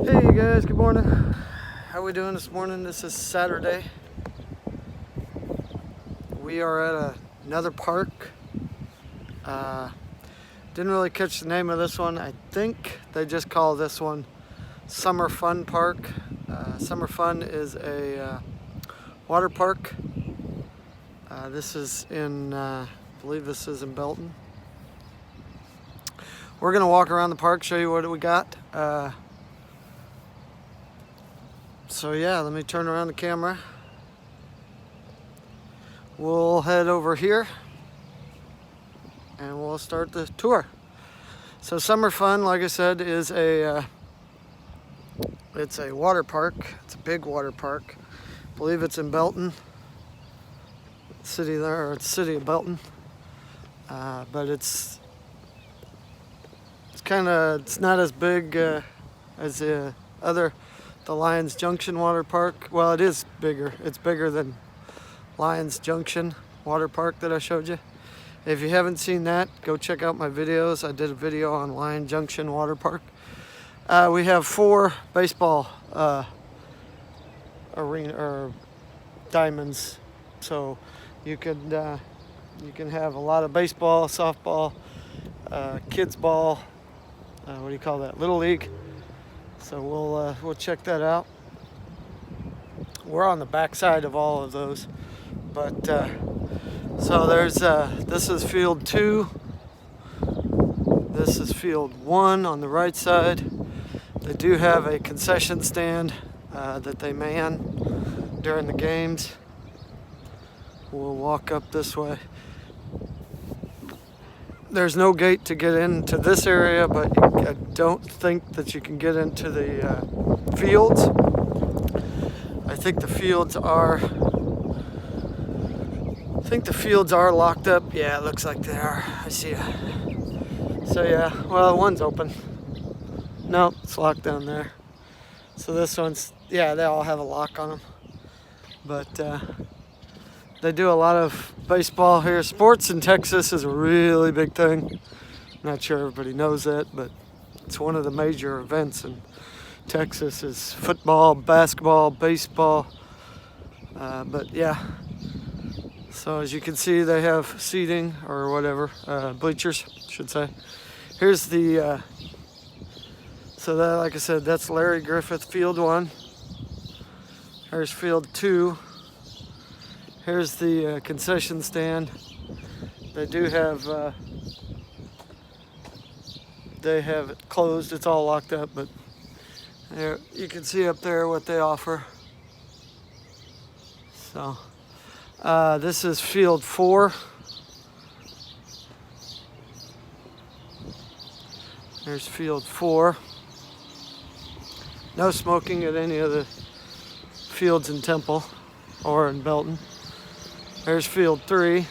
Hey guys, good morning. How we doing this morning? This is Saturday. We are at another park. Didn't really catch the name of this one. I think they just call this one Summer Fun Park. Summer Fun is a water park. This is in, I believe this is in Belton. We're gonna walk around the park, show you what we got. So yeah, let me turn around the camera. We'll head over here and we'll start the tour. So Summer Fun, like I said, is it's a water park. It's a big water park. I believe it's in Belton, city there, or it's city of Belton. But it's not as big as the Lions Junction Water Park. Well, it is bigger. It's bigger than Lions Junction Water Park that I showed you. If you haven't seen that, go check out my videos. I did a video on Lion Junction Water Park. We have 4 baseball arena or diamonds, so you can have a lot of baseball, softball, kids ball. What do you call that? Little League. So we'll check that out. We're on the back side of all of those, but so there's this is field 2. This is field 1 on the right side. They do have a concession stand that they man during the games. We'll walk up this way. There's no gate to get into this area, but I don't think that you can get into the fields. I think the fields are locked up. Yeah, it looks like they are. I see it. So yeah, well, one's open. No, it's locked down there. So this one's, yeah, they all have a lock on them. But they do a lot of baseball here. Sports in Texas is a really big thing. Not sure everybody knows that, but it's one of the major events in Texas is football, basketball, baseball. But yeah, so as you can see, they have seating or whatever, bleachers, I should say. Here's the, so that, like I said, that's Larry Griffith Field 1. Here's Field 2. Here's the concession stand. They do have, they have it closed. It's all locked up, but there, you can see up there what they offer. So this is Field 4. There's Field 4. No smoking at any of the fields in Temple or in Belton. There's Field 3.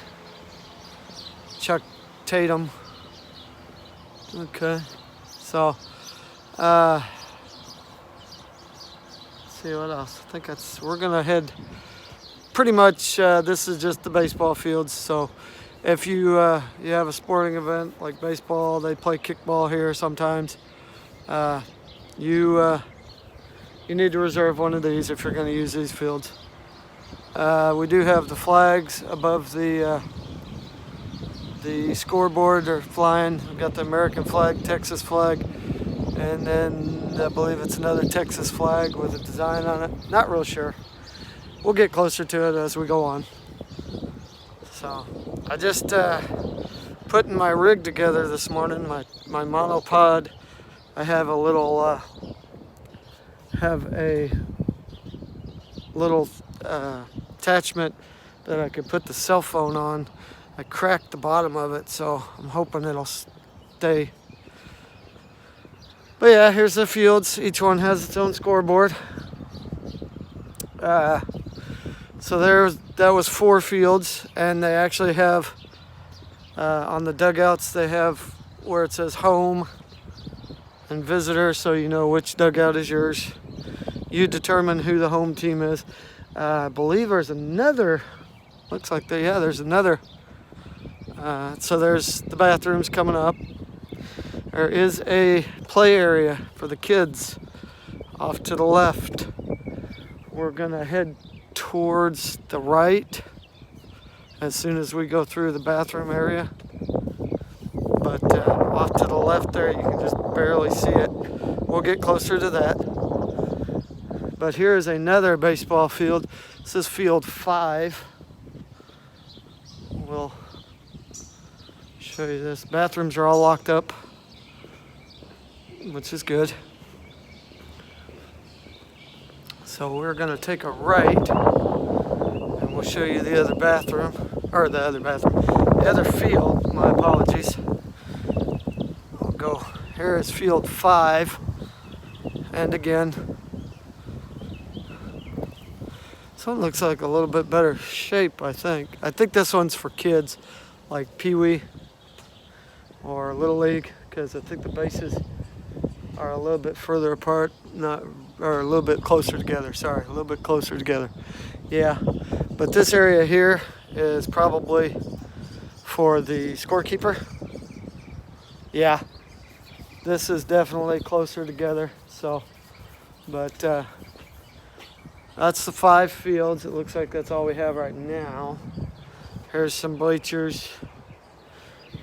Chuck Tatum. Okay, so let's see what else. I think we're gonna head pretty much. This is just the baseball fields. So if you have a sporting event like baseball, they play kickball here sometimes. You need to reserve one of these if you're going to use these fields. We do have the flags above the scoreboard are flying. We've got the American flag, Texas flag, and then I believe it's another Texas flag with a design on it. Not real sure. We'll get closer to it as we go on. So I just putting my rig together this morning, my monopod. I have a little attachment that I could put the cell phone on. I cracked the bottom of it, so I'm hoping it'll stay. But yeah, here's the fields. Each one has its own scoreboard. So that was 4 fields, and they actually have on the dugouts, they have where it says home and visitor, so you know which dugout is yours. You determine who the home team is. I believe there's another, looks like there's another. So there's the bathrooms coming up. There is a play area for the kids off to the left. We're gonna head towards the right as soon as we go through the bathroom area. But off to the left there, you can just barely see it. We'll get closer to that. But here is another baseball field. This is field 5. We'll show you this. Bathrooms are all locked up, which is good. So we're gonna take a right and we'll show you the other bathroom, or the other field, my apologies. We'll go, here is field 5, and again, this one looks like a little bit better shape, I think. I think this one's for kids, like Pee Wee or Little League, because I think the bases are a little bit further apart, or a little bit closer together, sorry, a little bit closer together. Yeah, but this area here is probably for the scorekeeper. Yeah, this is definitely closer together, so, but that's the 5 fields. It looks like that's all we have right now. Here's some bleachers.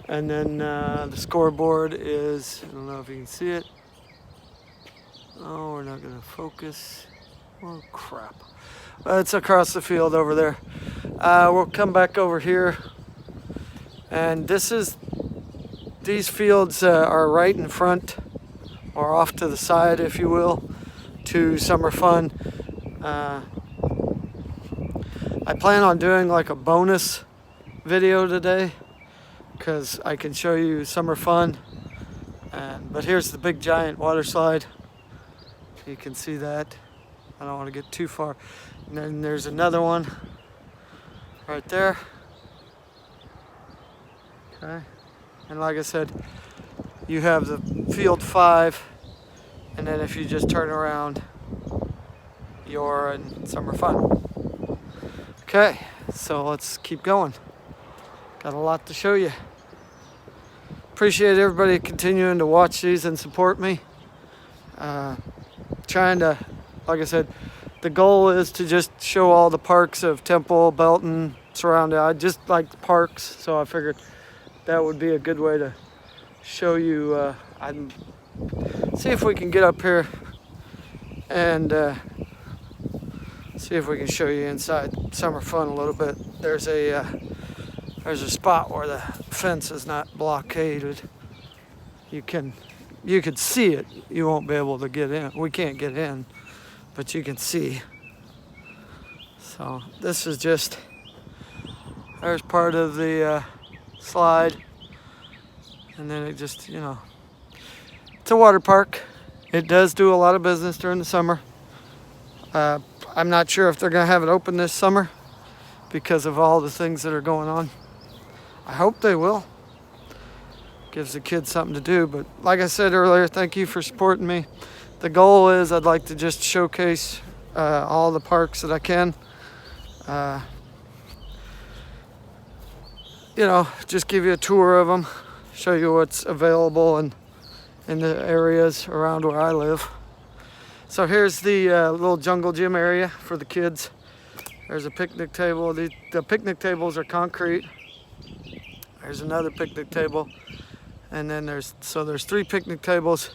And then the scoreboard is, I don't know if you can see it. Oh, we're not gonna focus. Oh, crap. It's across the field over there. We'll come back over here. And these fields are right in front, or off to the side, if you will, to Summer Fun. I plan on doing like a bonus video today, because I can show you Summer Fun. But here's the big giant water slide. You can see that. I don't want to get too far. And then there's another one right there. Okay. And like I said, you have the field 5, and then if you just turn around, you're in Summer Fun. Okay, so let's keep going. Got a lot to show you. Appreciate everybody continuing to watch these and support me. Trying to, like I said, the goal is to just show all the parks of Temple, Belton, surrounding. I just like the parks, so I figured that would be a good way to show you. See if we can get up here and see if we can show you inside Summer Fun a little bit. There's a spot where the fence is not blockaded. You could see it. You won't be able to get in. We can't get in, but you can see. So this is just, there's part of the slide, and then it just, it's a water park. It does do a lot of business during the summer. I'm not sure if they're gonna have it open this summer because of all the things that are going on. I hope they will. Gives the kids something to do. But like I said earlier, thank you for supporting me. The goal is I'd like to just showcase all the parks that I can. Just give you a tour of them, show you what's available in the areas around where I live. So here's the little jungle gym area for the kids. There's a picnic table. The picnic tables are concrete. There's another picnic table. And then there's 3 picnic tables.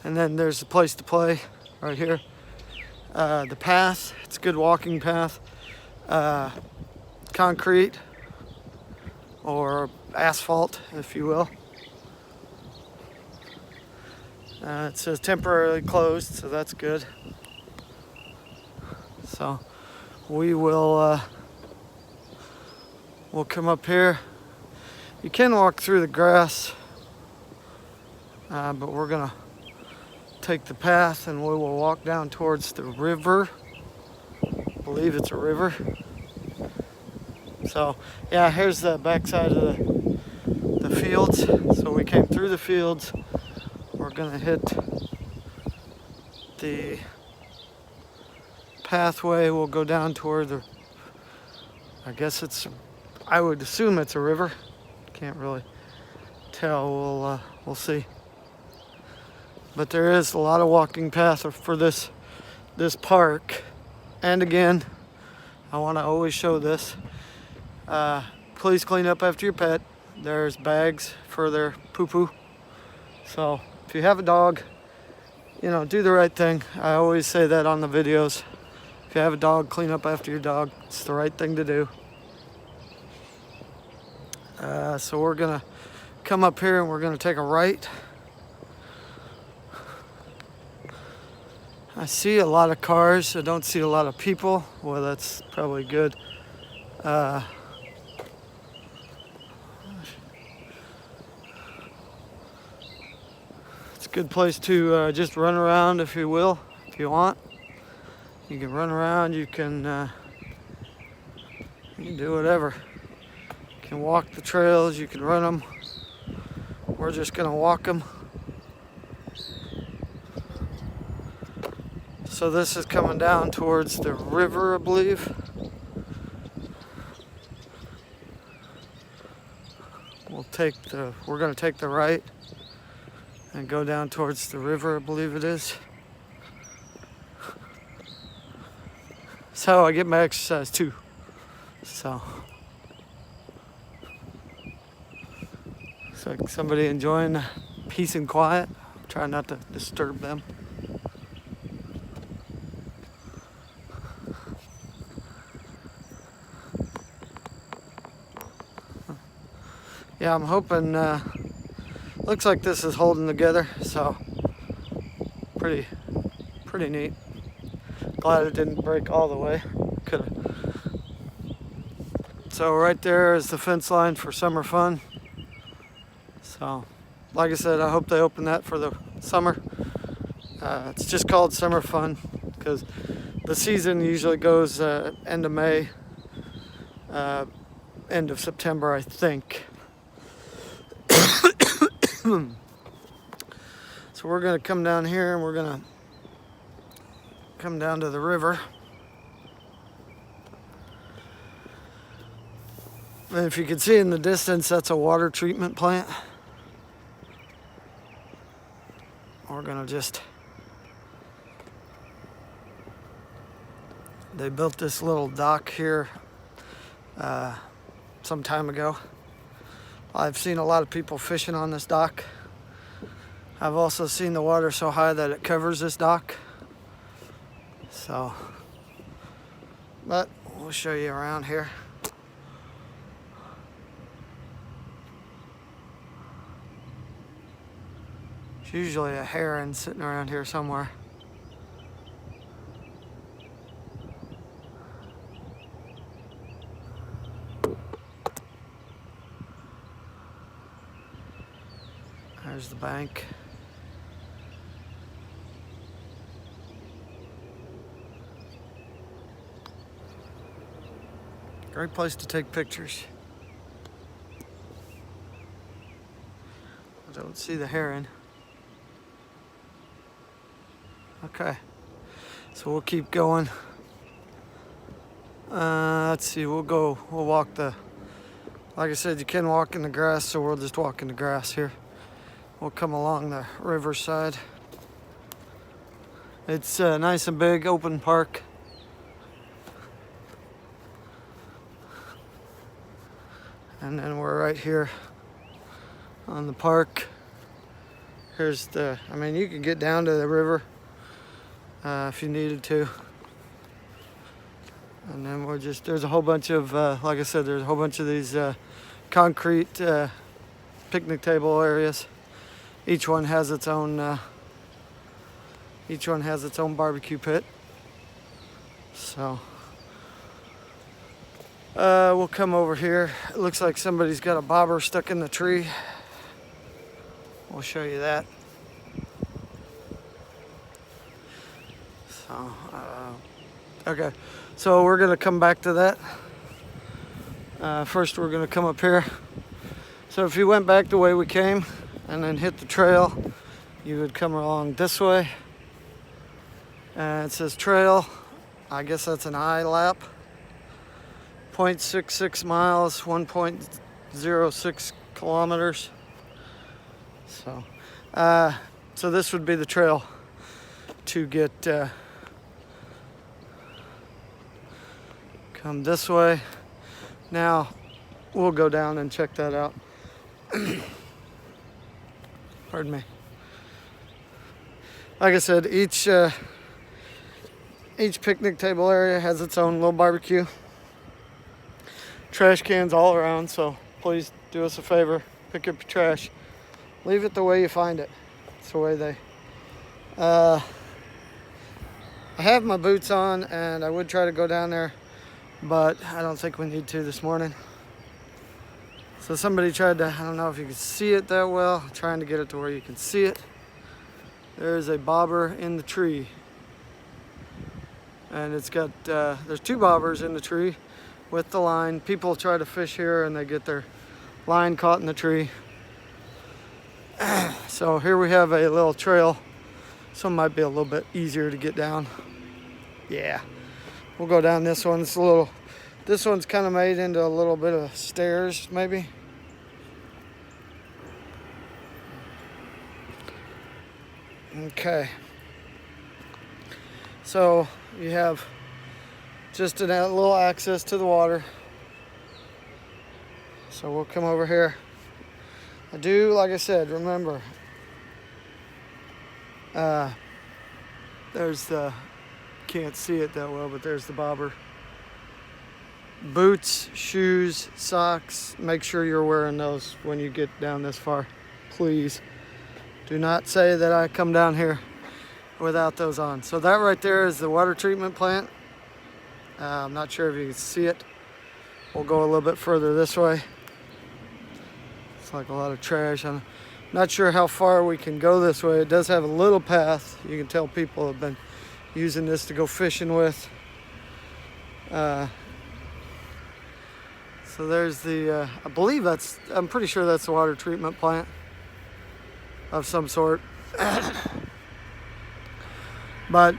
And then there's a place to play right here. The path, it's a good walking path. Concrete or asphalt, if you will. It says temporarily closed, so that's good. So we will we'll come up here. You can walk through the grass, but we're gonna take the path and we will walk down towards the river. I believe it's a river. So yeah, here's the backside of the fields. So we came through the fields. We're gonna hit the pathway. We'll go down toward the, I would assume it's a river. Can't really tell. We'll see. but there is a lot of walking path for this park. And again, I want to always show this. Please clean up after your pet. There's bags for their poo-poo. So if you have a dog, you know, do the right thing. I always say that on the videos. If you have a dog, clean up after your dog. It's the right thing to do. So we're gonna come up here and we're gonna take a right. I see a lot of cars. I don't see a lot of people. Well, that's probably good. It's a good place to just run around, if you will, if you want. You can run around. You can do whatever. You can walk the trails. You can run them. We're just gonna walk them. So this is coming down towards the river, I believe. We're gonna take the right and go down towards the river, I believe it is. That's how I get my exercise too. So it's like somebody enjoying peace and quiet. Try not to disturb them. Yeah, I'm hoping, looks like this is holding together, so pretty neat. Glad it didn't break all the way. Could've. So right there is the fence line for summer fun. So, like I said, I hope they open that for the summer. It's just called summer fun because the season usually goes end of May, end of September, I think. So we're gonna come down here and we're gonna come down to the river. And if you can see in the distance, that's a water treatment plant. We're gonna they built this little dock here some time ago. I've seen a lot of people fishing on this dock. I've also seen the water so high that it covers this dock. So, but we'll show you around here. There's usually a heron sitting around here somewhere. There's the bank. Great place to take pictures. I don't see the heron. Okay, so we'll keep going. Let's see, we'll walk like I said, you can walk in the grass, so we'll just walk in the grass here. We'll come along the riverside. It's a nice and big open park. And then we're right here on the park. Here's you could get down to the river if you needed to. And then there's a whole bunch of, like I said, there's a whole bunch of these concrete picnic table areas. Each one has its own barbecue pit. So we'll come over here. It looks like somebody's got a bobber stuck in the tree. We'll show you that. So, okay. So we're gonna come back to that. First we're gonna come up here. So if you went back the way we came and then hit the trail, you would come along this way. And it says trail. I guess that's an I lap. 0.66 miles, 1.06 kilometers. So, So this would be the trail to get come this way. Now we'll go down and check that out. Pardon me. Like I said, each picnic table area has its own little barbecue. Trash cans all around, so please do us a favor, pick up your trash. Leave it the way you find it. It's the way they... I have my boots on, and I would try to go down there, but I don't think we need to this morning. So somebody tried to, I don't know if you can see it that well, trying to get it to where you can see it. There's a bobber in the tree. And it's got, there's two bobbers in the tree with the line. People try to fish here and they get their line caught in the tree. So here we have a little trail. Some might be a little bit easier to get down. Yeah, we'll go down this one. It's a little, this one's kind of made into a little bit of stairs, maybe. Okay. So you have just a little access to the water. So we'll come over here. I do, like I said, remember, there's the, can't see it that well, but there's the bobber. Boots, shoes, socks, make sure you're wearing those when you get down this far. Please do not say that I come down here without those on. So that right there is the water treatment plant. I'm not sure if you can see it. We'll go a little bit further this way. It's like a lot of trash. I'm not sure how far we can go this way. It does have a little path. You can tell people have been using this to go fishing with. So there's the, I believe that's, I'm pretty sure that's the water treatment plant of some sort. But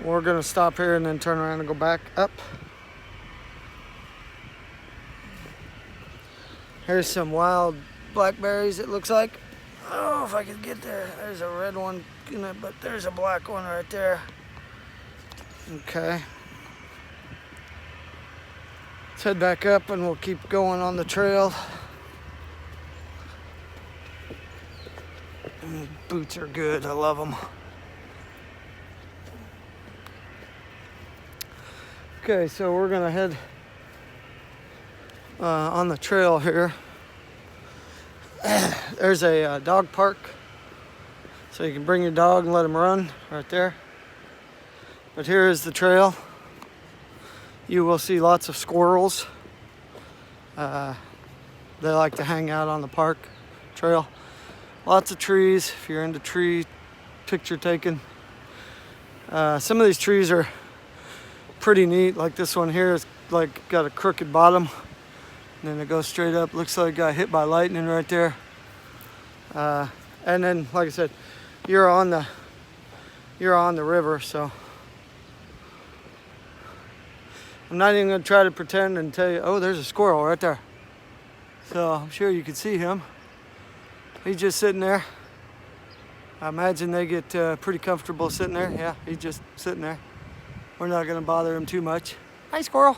we're gonna stop here and then turn around and go back up. Here's some wild blackberries, it looks like. Oh, if I could get there. There's a red one, but there's a black one right there. Okay. Let's head back up and we'll keep going on the trail. Boots are good, I love them. Okay, so we're gonna head on the trail here. There's a dog park, so you can bring your dog and let him run right there. But here is the trail. You will see lots of squirrels. They like to hang out on the park trail. Lots of trees, if you're into tree picture taking. Some of these trees are pretty neat, like this one here is like got a crooked bottom. And then it goes straight up. Looks like it got hit by lightning right there. And then, like I said, you're on the river, so I'm not even gonna try to pretend and tell you, oh, there's a squirrel right there. So I'm sure you can see him. He's just sitting there. I imagine they get pretty comfortable sitting there. Yeah, he's just sitting there. We're not gonna bother him too much. Hi, squirrel.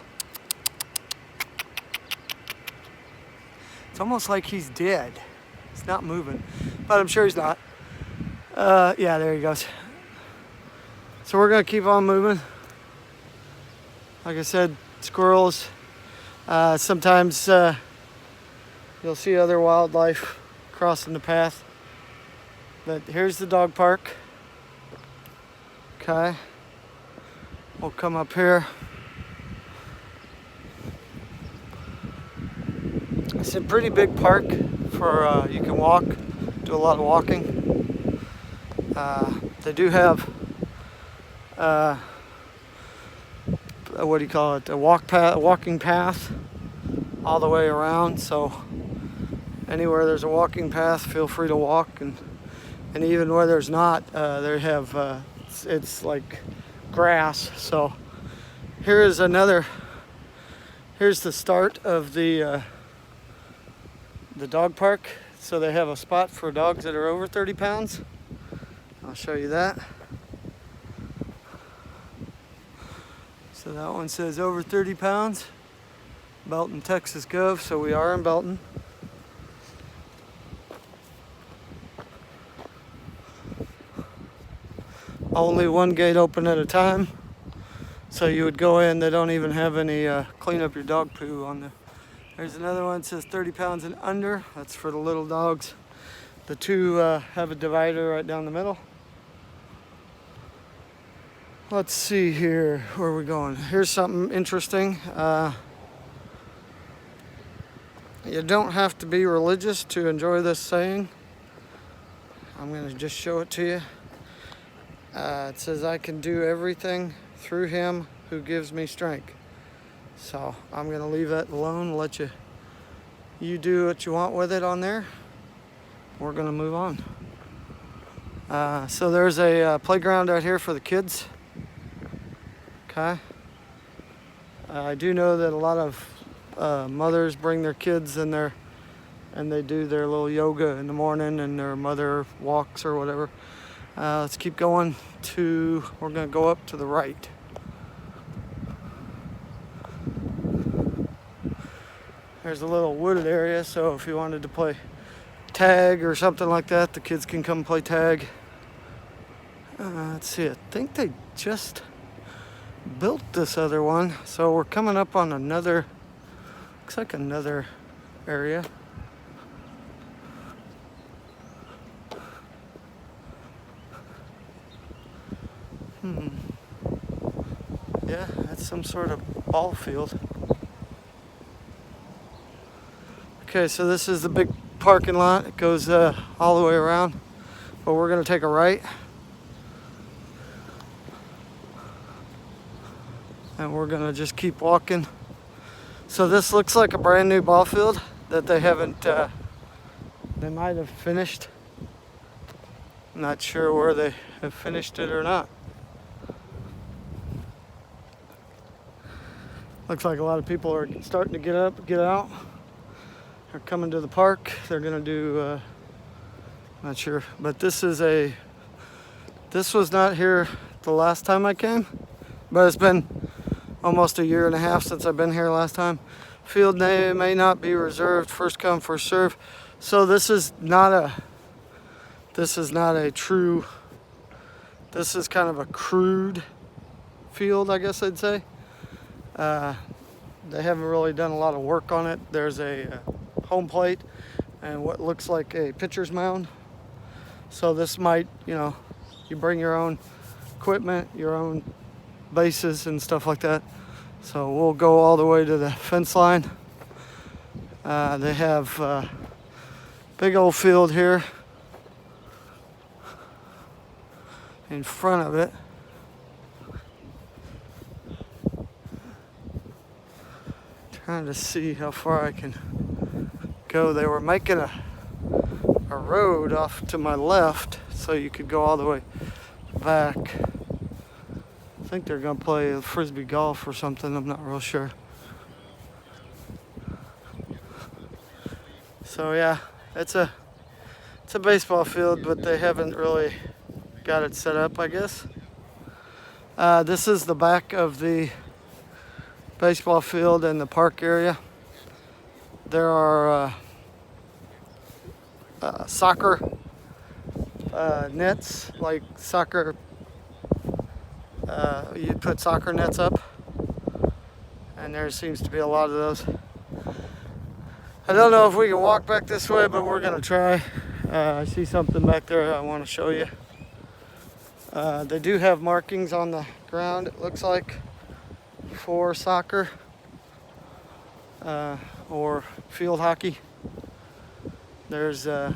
It's almost like he's dead. He's not moving, but I'm sure he's not. Yeah, there he goes. So we're gonna keep on moving. Like I said, squirrels. Sometimes you'll see other wildlife crossing the path. But here's the dog park. Okay. We'll come up here. It's a pretty big park for you can walk, do a lot of walking. They do have what do you call it? A walking path all the way around. So anywhere there's a walking path, feel free to walk, and even where there's not, they have it's like grass. So here's the start of the dog park. So they have a spot for dogs that are over 30 pounds. I'll show you that. So that one says over 30 pounds. Belton, Texas Gov, so we are in Belton. Only one gate open at a time. So you would go in, they don't even have any clean up your dog poo on there. There's another one that says 30 pounds and under. That's for the little dogs. The two have a divider right down the middle. Let's see here, where are we going? Here's something interesting. You don't have to be religious to enjoy this saying. I'm going to just show it to you. It says, I can do everything through him who gives me strength. So I'm going to leave that alone, let you do what you want with it on there. We're going to move on. So there's a playground out here for the kids. Okay. I do know that a lot of mothers bring their kids in there and they do their little yoga in the morning and their mother walks or whatever. Let's keep going we're going to go up to the right. There's a little wooded area, so if you wanted to play tag or something like that, the kids can come play tag. Let's see, I think they just built this other one, so we're coming up on another, looks like another area. Yeah, that's some sort of ball field. Okay, so this is the big parking lot. It goes all the way around, but we're gonna take a right. And we're gonna just keep walking. So this looks like a brand new ball field that they haven't, they might have finished. I'm not sure where they have finished it or not. Looks like a lot of people are starting to get up, get out. They're coming to the park. They're gonna do, not sure, but this was not here the last time I came, but it's been almost a year and a half since I've been here last time. Field name may not be reserved, first come, first serve. So this is not a true, this is kind of a crude field, I guess I'd say. They haven't really done a lot of work on it. There's a home plate and what looks like a pitcher's mound. So this might, you bring your own equipment, your own bases and stuff like that. So we'll go all the way to the fence line. They have big old field here in front of it. Trying to see how far I can go. They were making a road off to my left so you could go all the way back. I think they're gonna play frisbee golf or something, I'm not real sure. So yeah, it's a baseball field, but they haven't really got it set up, I guess. This is the back of the baseball field and the park area. There are soccer nets, like soccer, you'd put soccer nets up, and there seems to be a lot of those. I don't know if we can walk back this way, but we're gonna try. I see something back there I want to show you. They do have markings on the ground, it looks like, for soccer or field hockey. There's I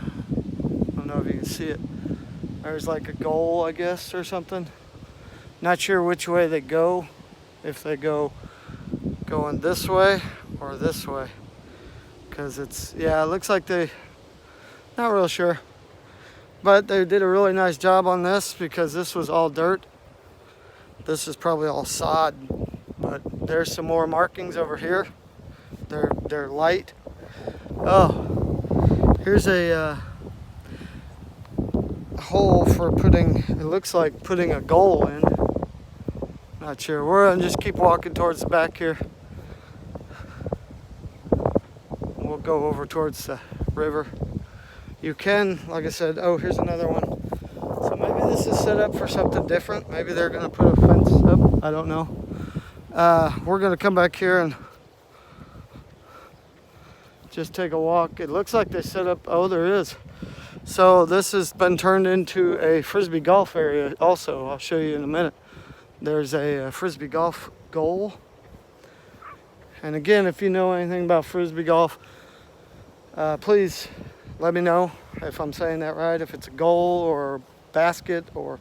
don't know if you can see it, there's like a goal, I guess, or something. Not sure which way they go, if they go going this way or this way, because it's, yeah, it looks like they, not real sure, but they did a really nice job on this because this was all dirt. This is probably all sod. But there's some more markings over here. They're light. Oh, Here's a hole for putting, it looks like putting a goal in. Not sure. We're gonna just keep walking towards the back here. We'll go over towards the river. You can, like I said, oh, here's another one. So maybe this is set up for something different. Maybe they're gonna put a fence up. I don't know. We're gonna come back here and just take a walk. It looks like they set up, oh, there is. So this has been turned into a Frisbee golf area also. I'll show you in a minute. There's a Frisbee golf goal. And again, if you know anything about Frisbee golf, please let me know if I'm saying that right, if it's a goal or basket or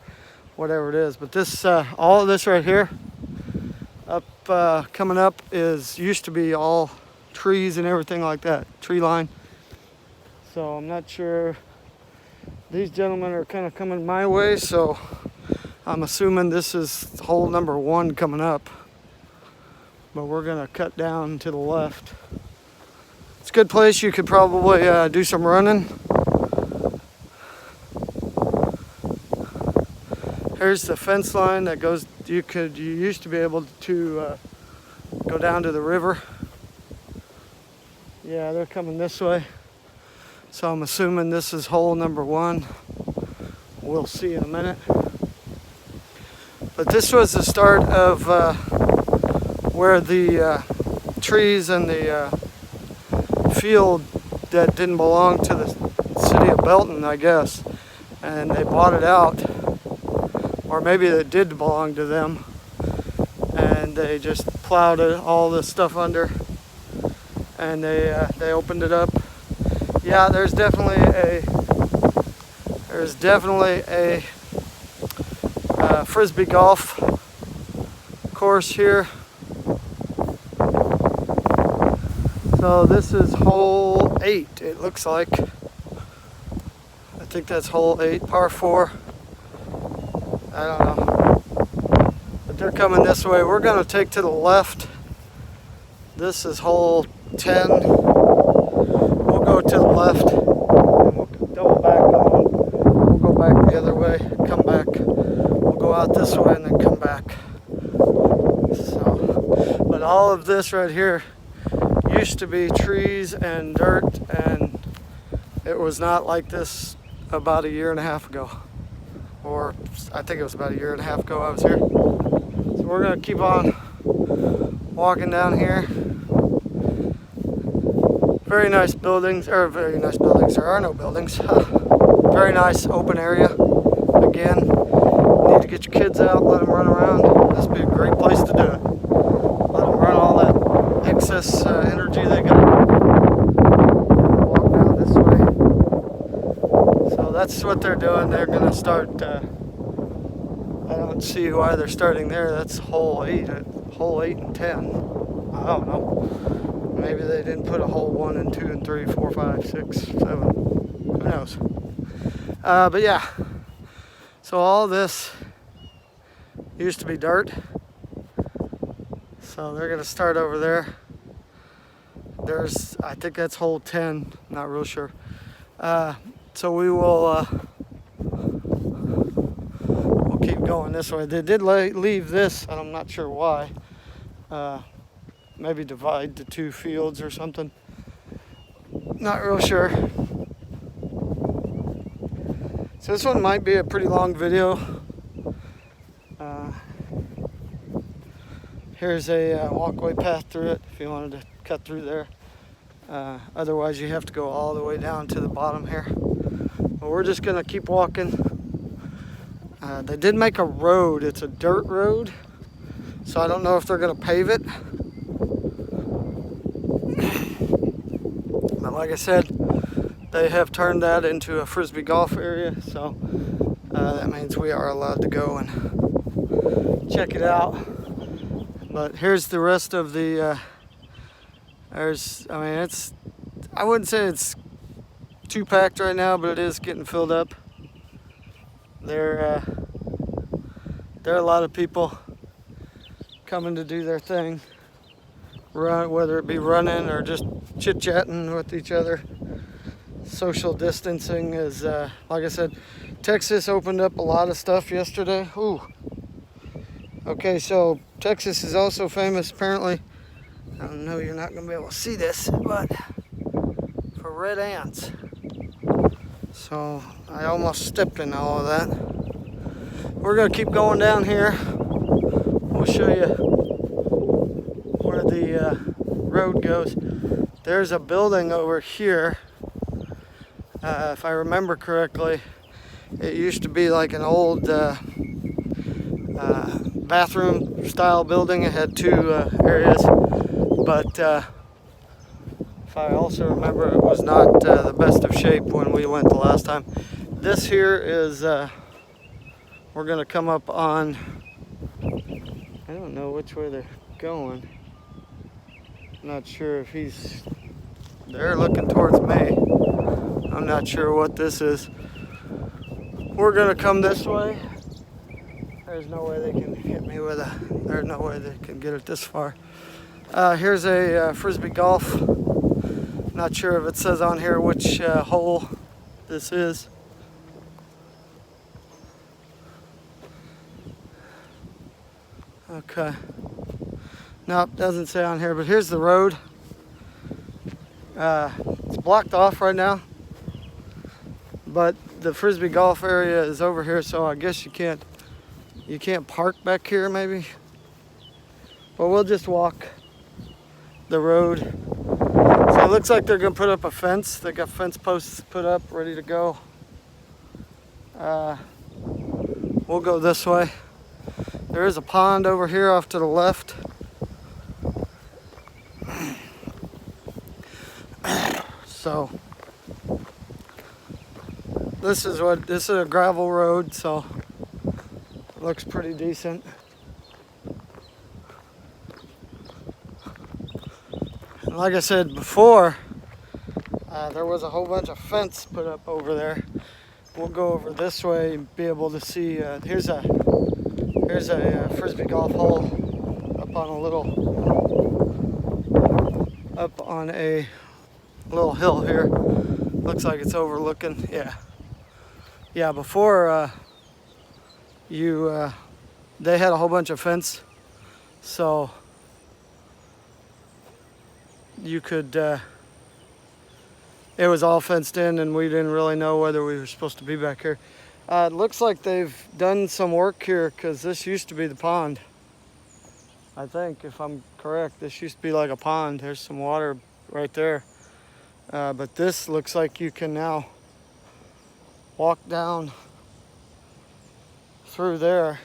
whatever it is. But this, all of this right here, up coming up used to be all trees and everything like that, tree line. So I'm not sure. These gentlemen are kind of coming my way, so I'm assuming this is hole number 1 coming up. But we're gonna cut down to the left. It's a good place. You could probably do some running. Here's the fence line that goes. You used to be able to go down to the river. Yeah, they're coming this way. So I'm assuming this is hole number 1. We'll see in a minute. But this was the start of where the trees and the field that didn't belong to the city of Belton, I guess. And they bought it out. Or maybe it did belong to them. And they just plowed all this stuff under. And they opened it up. Yeah, there's definitely a Frisbee golf course here. So this is hole 8, it looks like. I think that's hole 8, par 4. I don't know. But they're coming this way. We're going to take to the left. This is hole 10. We'll go to the left and we'll double back on. We'll go back the other way, come back. We'll go out this way and then come back. So, but all of this right here used to be trees and dirt, and it was not like this about a year and a half ago. Or I think it was about a year and a half ago I was here. So we're gonna keep on walking down here. Very nice buildings, there are no buildings. Very nice open area. Again, you need to get your kids out, let them run around. This would be a great place to do it. Let them run all that excess energy they got. Walk down this way. So that's what they're doing. They're gonna start, I don't see why they're starting there. That's hole 8 and 10. I don't know. Maybe they didn't put a hole 1 and 2 and 3, 4, 5, 6, 7. Who knows? But yeah. So all this used to be dirt. So they're gonna start over there. I think that's hole 10. Not real sure. So we will. We'll keep going this way. They did leave this, and I'm not sure why. Maybe divide the 2 fields or something. Not real sure. So this one might be a pretty long video. Here's a walkway path through it if you wanted to cut through there. Otherwise you have to go all the way down to the bottom here. But we're just gonna keep walking. They did make a road. It's a dirt road. So I don't know if they're gonna pave it. But like I said, they have turned that into a Frisbee golf area, so that means we are allowed to go and check it out. But here's the rest of the, I wouldn't say it's too packed right now, but it is getting filled up. There are a lot of people coming to do their thing, whether it be running or just chit-chatting with each other. social distancing is, like I said, Texas opened up a lot of stuff yesterday. Ooh. Okay, so Texas is also famous, apparently. I know you're not going to be able to see this, but for red ants. So I almost stepped in all of that. We're going to keep going down here. We'll show you where the road goes. There's a building over here. If I remember correctly, it used to be like an old bathroom style building. It had two areas, but if I also remember, it was not the best of shape when we went the last time. This here is, we're going to come up on, I don't know which way they're going. I'm not sure if they're looking towards me. I'm not sure what this is. We're going to come this way. There's no way they can hit me with there's no way they can get it this far. Here's a Frisbee Golf. Not sure if it says on here which hole this is. Okay. Nope, doesn't say on here, but here's the road. It's blocked off right now, but the Frisbee Golf area is over here, so I guess you can't park back here maybe. But we'll just walk the road. So it looks like they're gonna put up a fence. They got fence posts put up, ready to go. We'll go this way. There is a pond over here off to the left. So this is a gravel road, so it looks pretty decent. And like I said before, there was a whole bunch of fence put up over there. We'll go over this way and be able to see. Here's a Frisbee Golf hole up on a little hill here. Looks like it's overlooking. Yeah. Before they had a whole bunch of fence, so you could. It was all fenced in, and we didn't really know whether we were supposed to be back here. It looks like they've done some work here, because this used to be the pond. I think, if I'm correct, this used to be like a pond. There's some water right there. But this looks like you can now walk down through there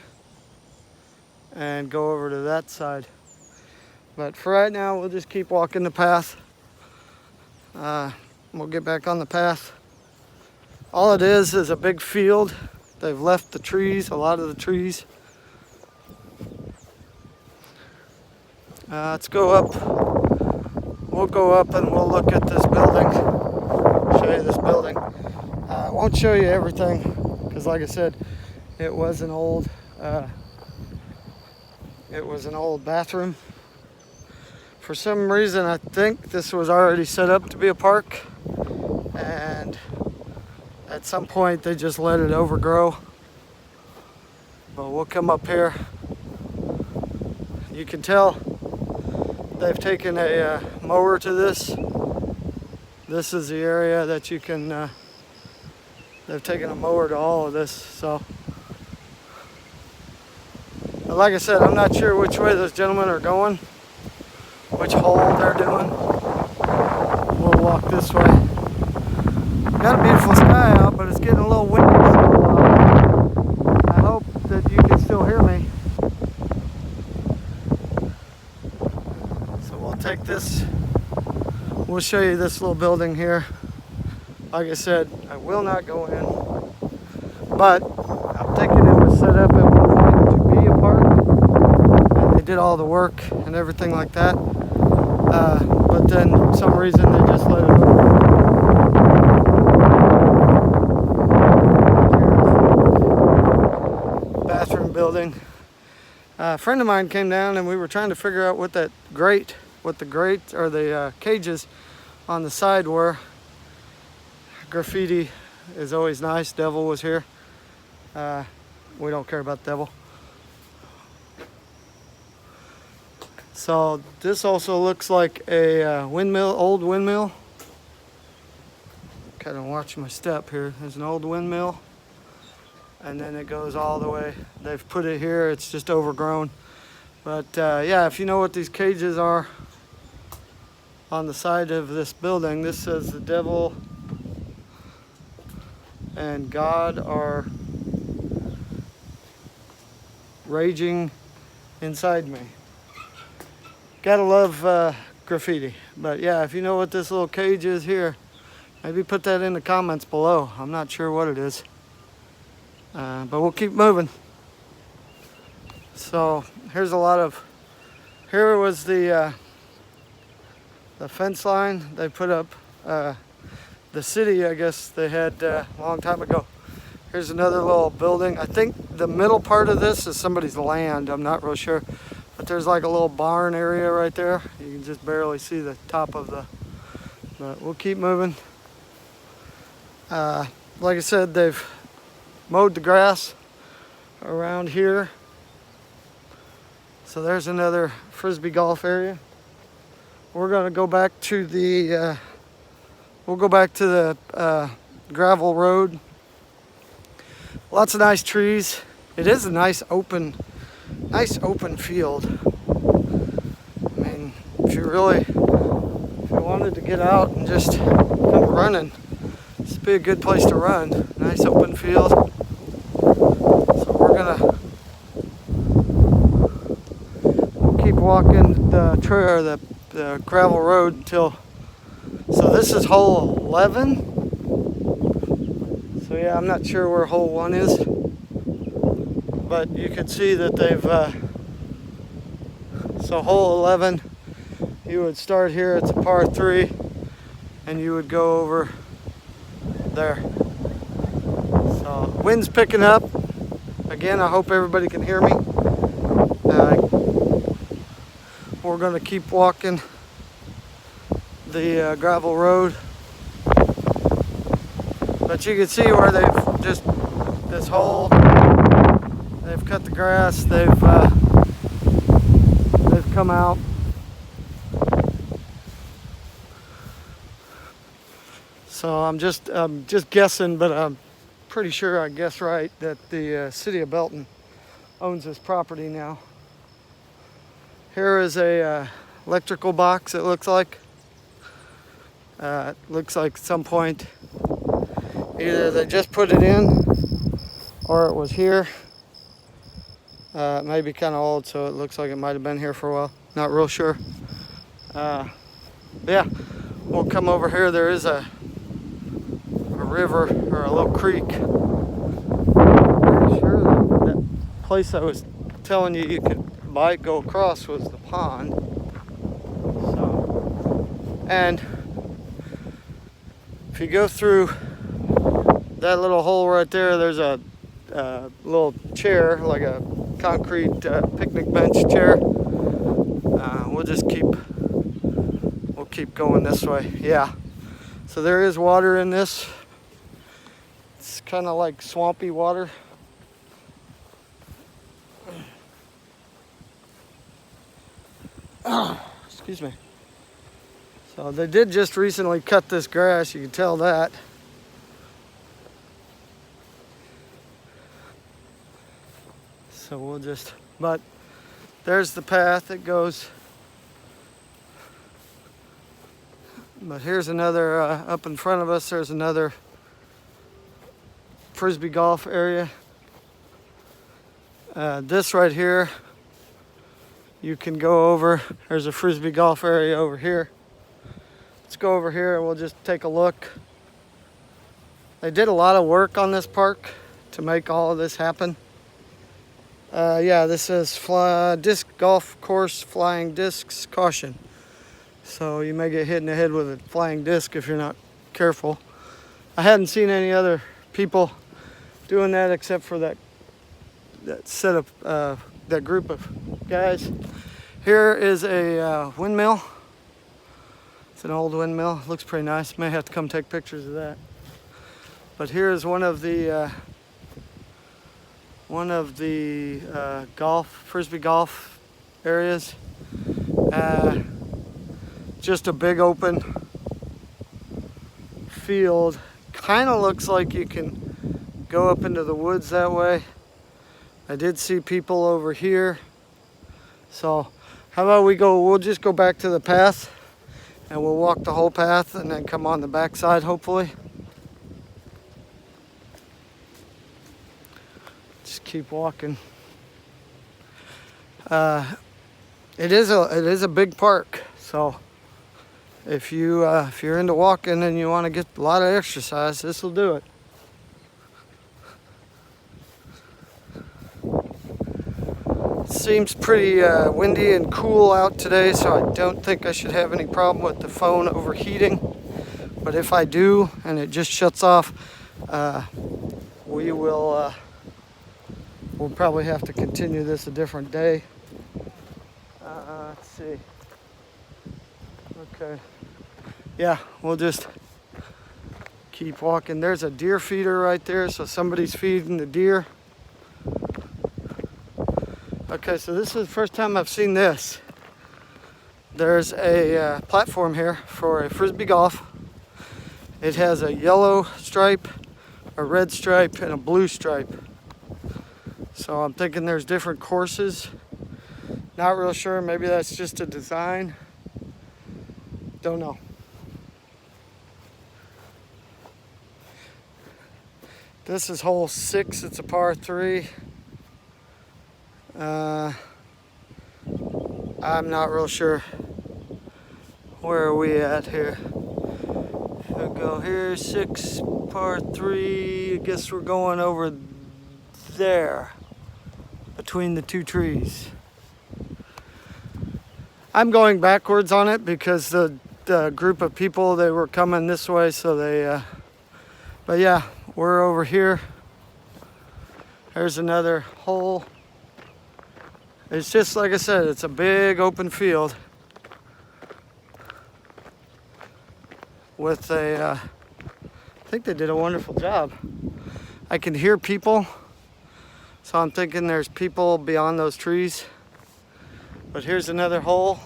and go over to that side. But for right now, we'll just keep walking the path. We'll get back on the path. All it is a big field. They've left the trees, a lot of the trees. Let's go up. We'll go up and we'll look at this building. Show you this building. I won't show you everything, because like I said, it was an old bathroom. For some reason, I think this was already set up to be a park, and at some point they just let it overgrow. But we'll come up here. You can tell they've taken a mower to this. This is the area that you can, they've taken a mower to all of this, so. But like I said, I'm not sure which way those gentlemen are going, which hole they're doing. We'll walk this way. Got a beautiful sky out, but it's getting a little windy, so I hope that you can still hear me. So we'll take this, we'll show you this little building here. Like I said, I will not go in, but I'm thinking it was set up at one point to be a park, and they did all the work and everything like that. But then for some reason they just let it over. Bathroom building. A friend of mine came down and we were trying to figure out what the grate or the cages on the side were. graffiti is always nice. Devil was here. We don't care about Devil. So this also looks like a windmill, old windmill. Kind of watch my step here. There's an old windmill, and then it goes all the way. They've put it here. It's just overgrown. But yeah, if you know what these cages are on the side of this building, this says the devil and God are raging inside me. Gotta love graffiti. But yeah, if you know what this little cage is here, maybe put that in the comments below. I'm not sure what it is. But we'll keep moving. So here's a lot of, here was the fence line they put up. The city, I guess they had a long time ago. Here's another little building. I think the middle part of this is somebody's land. I'm not real sure. But there's like a little barn area right there. You can just barely see the top of the, but we'll keep moving. Like I said, they've mowed the grass around here. So there's another frisbee golf area. We're gonna go back to the, we'll go back to the gravel road. Lots of nice trees. It is a nice open field. I mean, if you wanted to get out and just come running, this would be a good place to run. Nice open field. So we'll keep walking the trail, the gravel road until, so this is hole 11. So yeah, I'm not sure where hole 1 is, but you can see that they've, so hole 11, you would start here, it's a par 3, and you would go over there. So wind's picking up. Again, I hope everybody can hear me. We're gonna keep walking the gravel road. But you can see where they've just, this hole, they've cut the grass, they've come out. So I'm just guessing, but I'm pretty sure I guess right, that the city of Belton owns this property now. Here is a electrical box, it looks like. It looks like at some point either they just put it in or it was here. It may be kind of old, so it looks like it might have been here for a while. Not real sure. Yeah, we'll come over here. There is a river or a little creek. I'm pretty sure that place I was telling you could go across was the pond. So, and if you go through that little hole right there, there's a little chair, like a concrete picnic bench chair. We'll keep going this way. Yeah. So there is water in this. It's kind of like swampy water. Excuse me. So they did just recently cut this grass, you can tell that. So we'll just, but there's the path that goes. But here's another, up in front of us, there's another frisbee golf area. This right here, you can go over. There's a frisbee golf area over here. Let's go over here and we'll just take a look. They did a lot of work on this park to make all of this happen. Yeah, this says disc golf course flying discs caution. So you may get hit in the head with a flying disc if you're not careful. I hadn't seen any other people doing that except for that set of that group of guys. Here is a windmill. It's an old windmill. Looks pretty nice. May have to come take pictures of that. But here's one of the frisbee golf areas. Just a big open field. Kind of looks like you can go up into the woods that way. I did see people over here. So how about we'll just go back to the path and we'll walk the whole path and then come on the back side hopefully. Just keep walking. It is a big park, so if you're into walking and you want to get a lot of exercise, this will do it. Seems pretty windy and cool out today, so I don't think I should have any problem with the phone overheating. But if I do and it just shuts off, we'll probably have to continue this a different day. Let's see. Okay. Yeah, we'll just keep walking. There's a deer feeder right there, so somebody's feeding the deer. Okay, so this is the first time I've seen this. There's a platform here for a frisbee golf. It has a yellow stripe, a red stripe, and a blue stripe. So I'm thinking there's different courses. Not real sure, maybe that's just a design. Don't know. This is hole 6, it's a par 3. I'm not real sure. Where are we at here? We'll go here, 6, par 3. I guess we're going over there, between the two trees. I'm going backwards on it because the group of people, they were coming this way, so they, but yeah, we're over here. There's another hole. It's just like I said, it's a big open field with I think they did a wonderful job. I can hear people, so I'm thinking there's people beyond those trees. But here's another hole.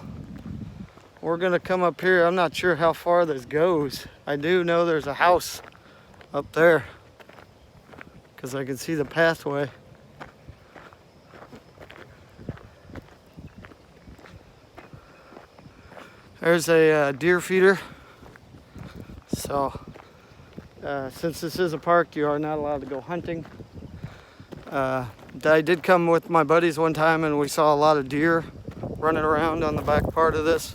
We're gonna come up here. I'm not sure how far this goes. I do know there's a house up there because I can see the pathway. There's a deer feeder. So since this is a park, you are not allowed to go hunting. I did come with my buddies one time and we saw a lot of deer running around on the back part of this.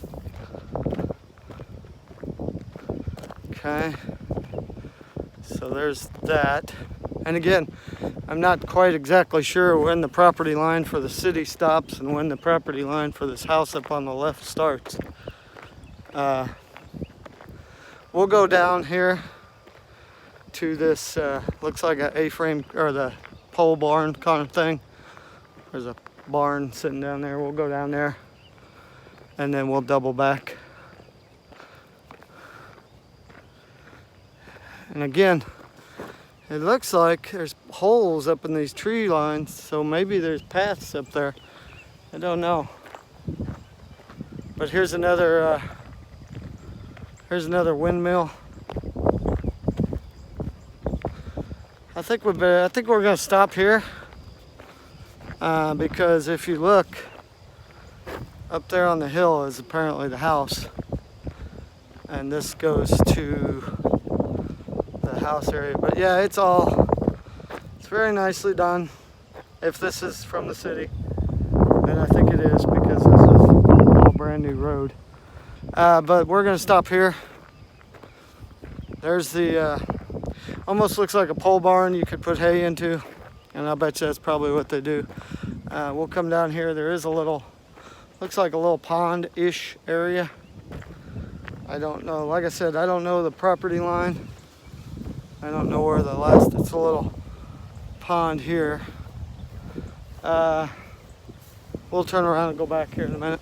Okay, so there's that. And again, I'm not quite exactly sure when the property line for the city stops and when the property line for this house up on the left starts. We'll go down here to this, looks like an A-frame or the pole barn kind of thing. There's a barn sitting down there. We'll go down there and then we'll double back. And again, it looks like there's holes up in these tree lines, so maybe there's paths up there. I don't know. But here's another windmill. I think we're gonna stop here because if you look up there on the hill is apparently the house, and this goes to the house area. But yeah, it's very nicely done. If this is from the city, and I think it is because this is a brand new road. But we're gonna stop here. There's the almost looks like a pole barn you could put hay into, and I bet you that's probably what they do. We'll come down here. There is a little, looks like a little pond-ish area. I don't know, like I said, I don't know the property line. I don't know where it's a little pond here. We'll turn around and go back here in a minute.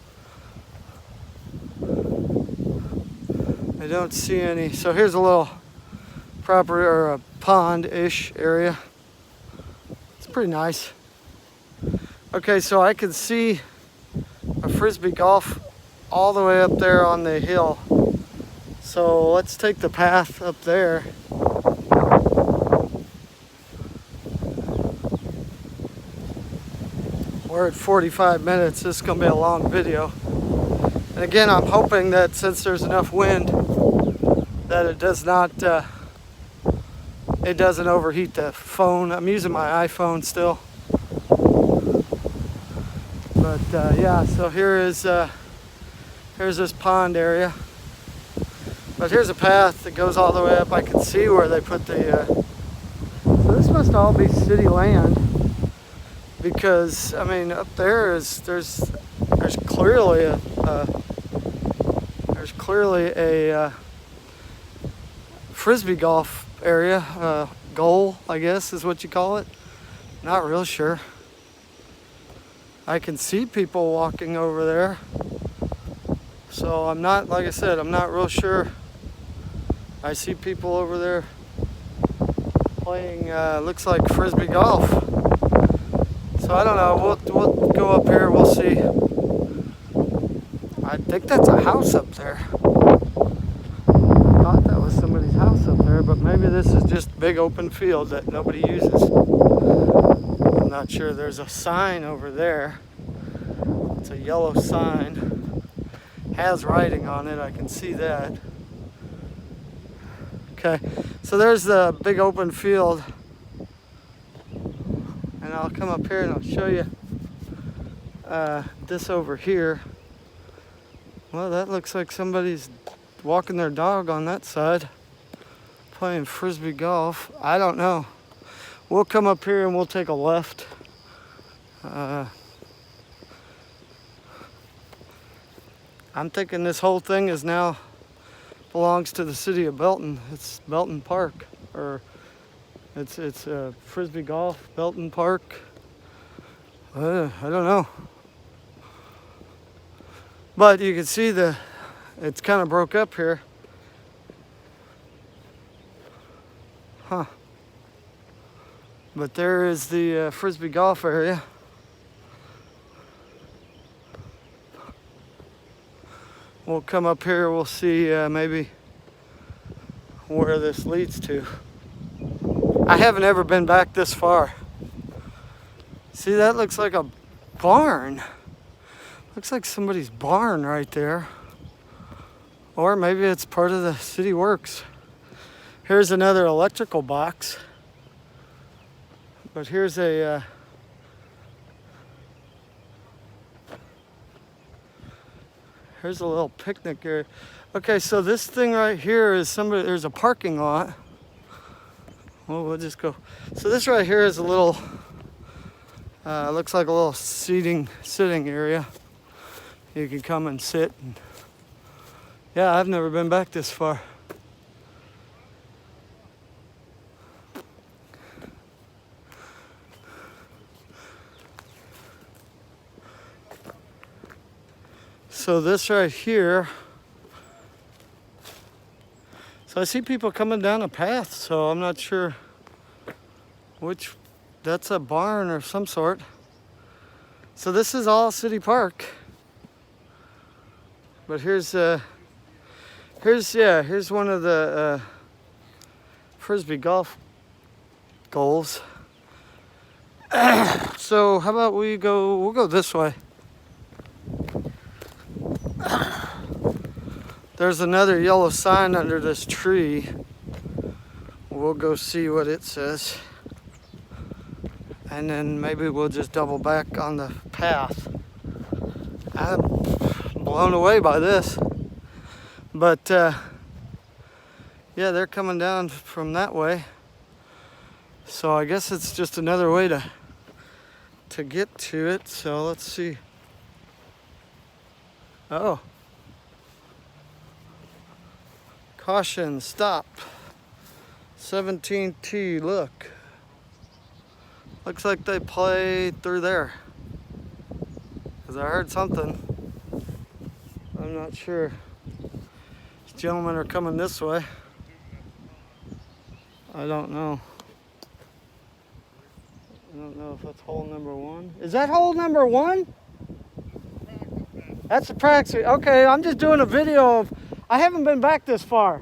I don't see any. So here's a little property, or a pond-ish area. It's pretty nice. Okay, so I can see a Frisbee Golf all the way up there on the hill. So let's take the path up there. We're at 45 minutes. This is going to be a long video. And again, I'm hoping that since there's enough wind that it doesn't overheat the phone. I'm using my iPhone still. But yeah, so here's this pond area. But here's a path that goes all the way up. I can see where they put the, so this must all be city land. Because, I mean, up there there's clearly a Frisbee golf area, goal, I guess is what you call it. Not real sure. I can see people walking over there. So I'm not, like I said, I'm not real sure. I see people over there playing, looks like Frisbee golf. So I don't know, we'll go up here, we'll see. I think that's a house up there. I thought that was somebody's house up there, but maybe this is just big open field that nobody uses. I'm not sure. There's a sign over there. It's a yellow sign. Has writing on it, I can see that. Okay, so there's the big open field. And I'll come up here and I'll show you this over here. Well, that looks like somebody's walking their dog on that side, playing Frisbee golf. I don't know. We'll come up here and we'll take a left. I'm thinking this whole thing is now belongs to the city of Belton. It's Belton Park, or it's Frisbee golf, Belton Park. I don't know. But you can see it's kind of broke up here. Huh. But there is the Frisbee golf area. We'll come up here, we'll see maybe where this leads to. I haven't ever been back this far. See, that looks like a barn. Looks like somebody's barn right there. Or maybe it's part of the city works. Here's another electrical box. But here's a here's a little picnic area. Okay, so this thing right here is there's a parking lot. Well, we'll just go. So this right here is a little, looks like a little sitting area. You can come and sit. Yeah, I've never been back this far. So this right here, so I see people coming down a path, so I'm not sure which, that's a barn or some sort. So this is all city park. But here's one of the Frisbee golf goals. So how about we'll go this way. There's another yellow sign under this tree. We'll go see what it says. And then maybe we'll just double back on the path. I'm blown away by this. But yeah, they're coming down from that way. So I guess it's just another way to get to it. So let's see. Oh. Caution, stop. 17T, look. Looks like they played through there. Because I heard something. I'm not sure. These gentlemen are coming this way. I don't know. I don't know if that's hole number 1. Is that hole number 1? That's the practice. Okay, I'm just doing a video of. I haven't been back this far.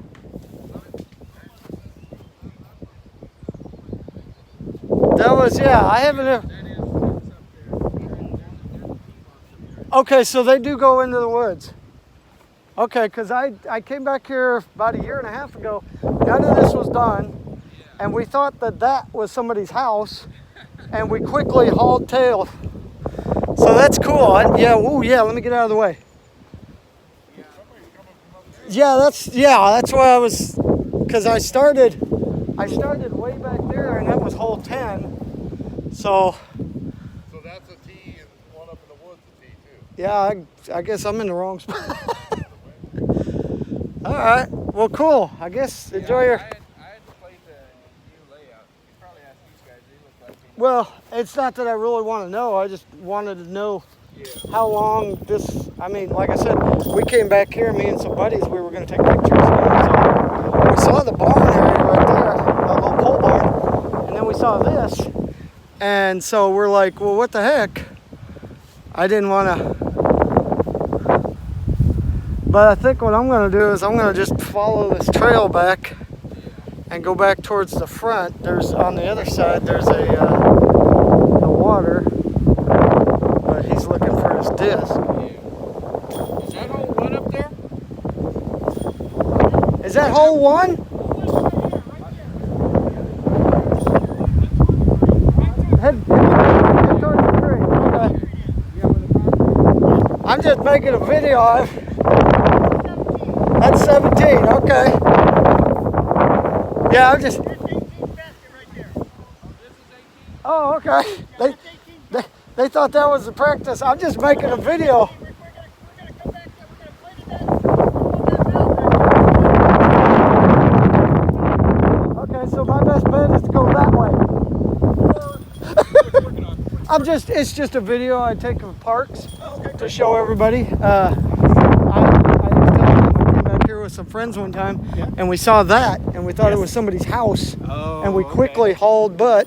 That was, yeah, I haven't. Okay, so they do go into the woods. Okay, because I came back here about a year and a half ago. None of this was done, and we thought that that was somebody's house, and we quickly hauled tail. So that's cool. Yeah, ooh, yeah, let me get out of the way. Yeah, that's why I was, because I started way back there, and that was hole 10. So that's a tee, and one up in the woods a tee too. Yeah, I guess I'm in the wrong spot. All right, well, cool. I guess enjoy your. I had to play the new layout. You probably asked these guys. They look like. Well, it's not that I really want to know. I just wanted to know how long this. I mean, like I said, we came back here, me and some buddies. We were going to take pictures. And we saw the barn area right there, a little pole barn, and then we saw this, and so we're like, well, what the heck? I didn't want to. But I think what I'm going to do is I'm going to just follow this trail back and go back towards the front. There's on the other side. There's the water, but he's looking for his disc. Is that hole 1 up there? Is that hole 1? Head towards the tree. Okay. I'm just making a video of. That's 17, okay. Yeah, I'm just. Oh, okay. They thought that was the practice. I'm just making a video. Okay, so my best bet is to go that way. It's just a video I take of parks to show everybody. With some friends one time, and we saw that, and we thought it was somebody's house, and we quickly hauled butt.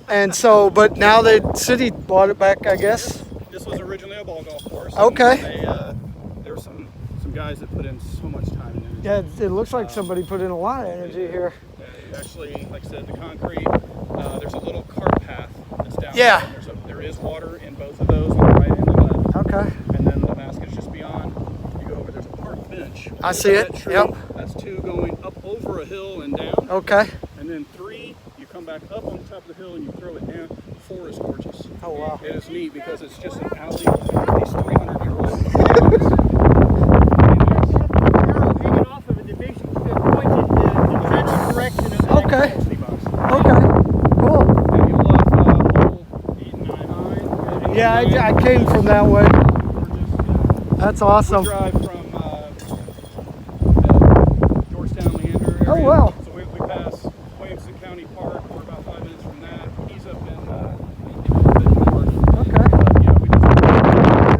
And so, but now the city bought it back, I guess. This was originally a ball golf course. Okay. There were some guys that put in so much time and energy. Yeah, it looks like somebody put in a lot of energy here. Actually, like I said, the concrete. There's a little cart path that's down. Yeah. There is water in both of those, on the right and the left. Okay. And then the basket's just beyond. You go over. There's a park bench. I see it. Tree. Yep. That's 2 going up over a hill and down. Okay. And then 3, you come back up on the top of the hill and you throw it down. 4 is gorgeous. Oh wow. It is neat because it's just an alley of these 300-year-old. Okay. Okay. Cool. And you love hole 8 and 9 Yeah, I came from that way. That's awesome. We drive from Georgetown, Leander area. Oh wow. So we pass Williamson County Park. We're about 5 minutes from that. He's up in a bit north. Okay. Yeah, we just.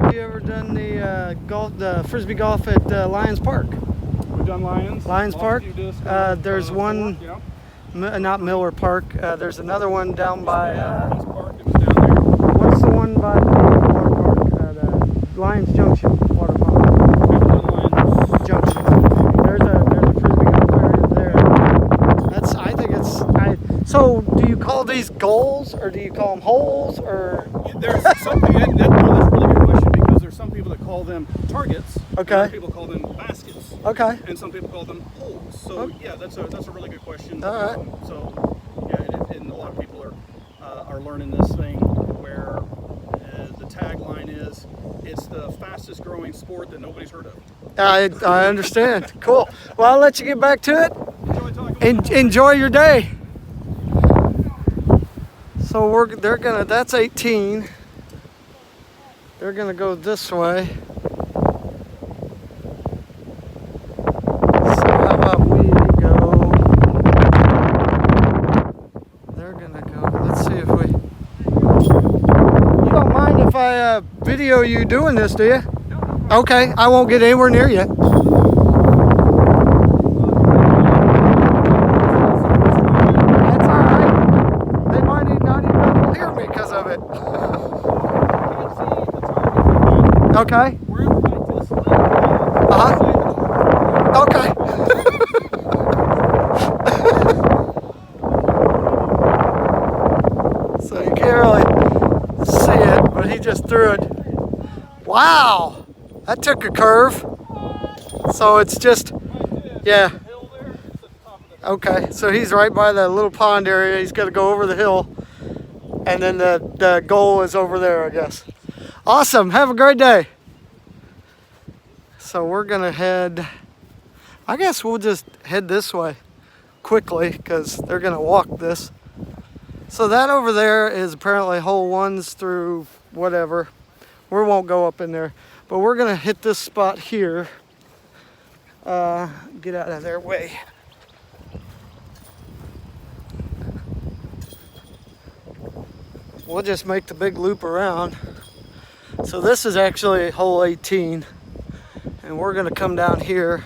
Have you ever done the frisbee golf at Lions Park? We've done Lions. Lions Park. There's one. Yeah. Not Miller Park. There's another one down by. Lions Park. It was down there. What's the one by the water park? The Lions Junction water park. We've done Lions. Junction. There's a frisbee golf area there. I think it's. So do you call these goals or do you call them holes or? There's something that's a really good question because there's some people that call them targets. Okay. Other people call them baskets. Okay. And some people call them holes. So yeah, that's a really good question. All right. So yeah, and a lot of people are learning this thing where the tagline is it's the fastest growing sport that nobody's heard of. I understand. Cool. Well, I'll let you get back to it. Enjoy talking. Enjoy your day. So that's 18. They're gonna go this way. So how about we go? They're gonna go. Let's see if we. You don't mind if I video you doing this, do you? No. Okay, I won't get anywhere near you. Okay. Wherever my disc left, Okay. So you can't really see it, but he just threw it. Wow, that took a curve. So it's just, yeah. hill there, it's at the top of the Okay, so he's right by the little pond area. He's got to go over the hill, and then the goal is over there, I guess. Awesome. Have a great day. So we're gonna head. I guess we'll just head this way quickly because they're gonna walk this. So that over there is apparently hole 1s through whatever. We won't go up in there, but we're gonna hit this spot here. Get out of their way. We'll just make the big loop around. So this is actually hole 18, and we're gonna come down here.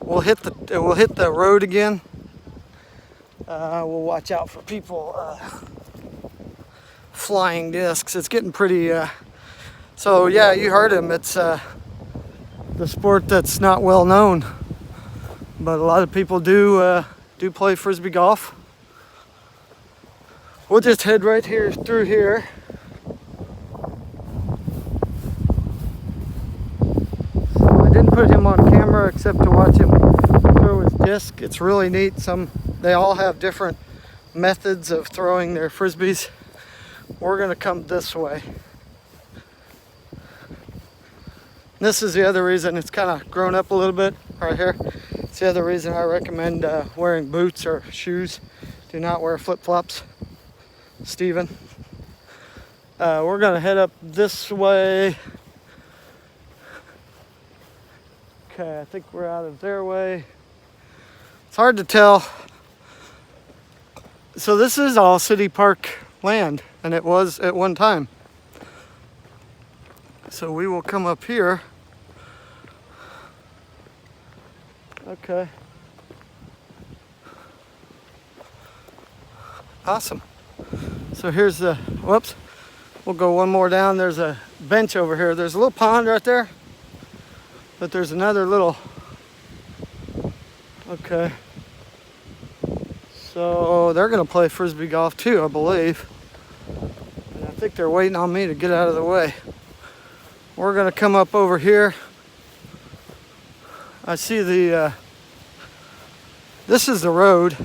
We'll hit the road again. We'll watch out for people flying discs. It's getting pretty. So yeah, you heard him. It's the sport that's not well known, but a lot of people do play frisbee golf. We'll just head right here through here. So I didn't put him on camera except to watch him throw his disc. It's really neat. They all have different methods of throwing their frisbees. We're gonna come this way. This is the other reason it's kind of grown up a little bit right here. It's the other reason I recommend wearing boots or shoes. Do not wear flip-flops. Steven. We're gonna head up this way. Okay, I think we're out of their way. It's hard to tell. So this is all city park land, and it was at one time. So we will come up here. Okay. Awesome. So here's the, whoops, we'll go one more down. There's a bench over here. There's a little pond right there, but there's another little, okay. So they're gonna play frisbee golf too, I believe. And I think they're waiting on me to get out of the way. We're gonna come up over here. I see this is the road.